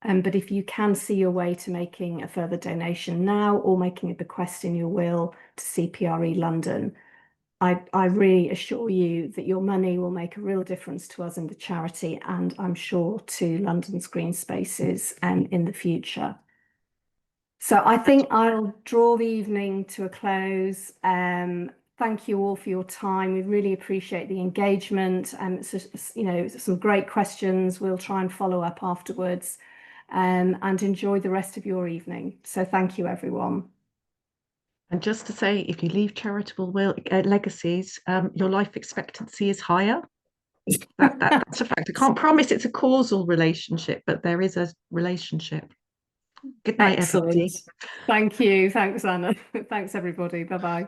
[SPEAKER 1] But if you can see your way to making a further donation now or making a bequest in your will to CPRE London, I really assure you that your money will make a real difference to us in the charity and I'm sure to London's green spaces in the future. So I think I'll draw the evening to a close. Thank you all for your time. We really appreciate the engagement and some great questions. We'll try and follow up afterwards. And enjoy the rest of your evening. So thank you, everyone.
[SPEAKER 2] And just to say, if you leave charitable legacies, your life expectancy is higher. That's a fact. I can't promise it's a causal relationship, but there is a relationship. Good night, everybody.
[SPEAKER 1] Thank you. Thanks, Anna. Thanks, everybody. Bye-bye.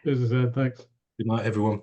[SPEAKER 4] Thanks.
[SPEAKER 7] Good night, everyone.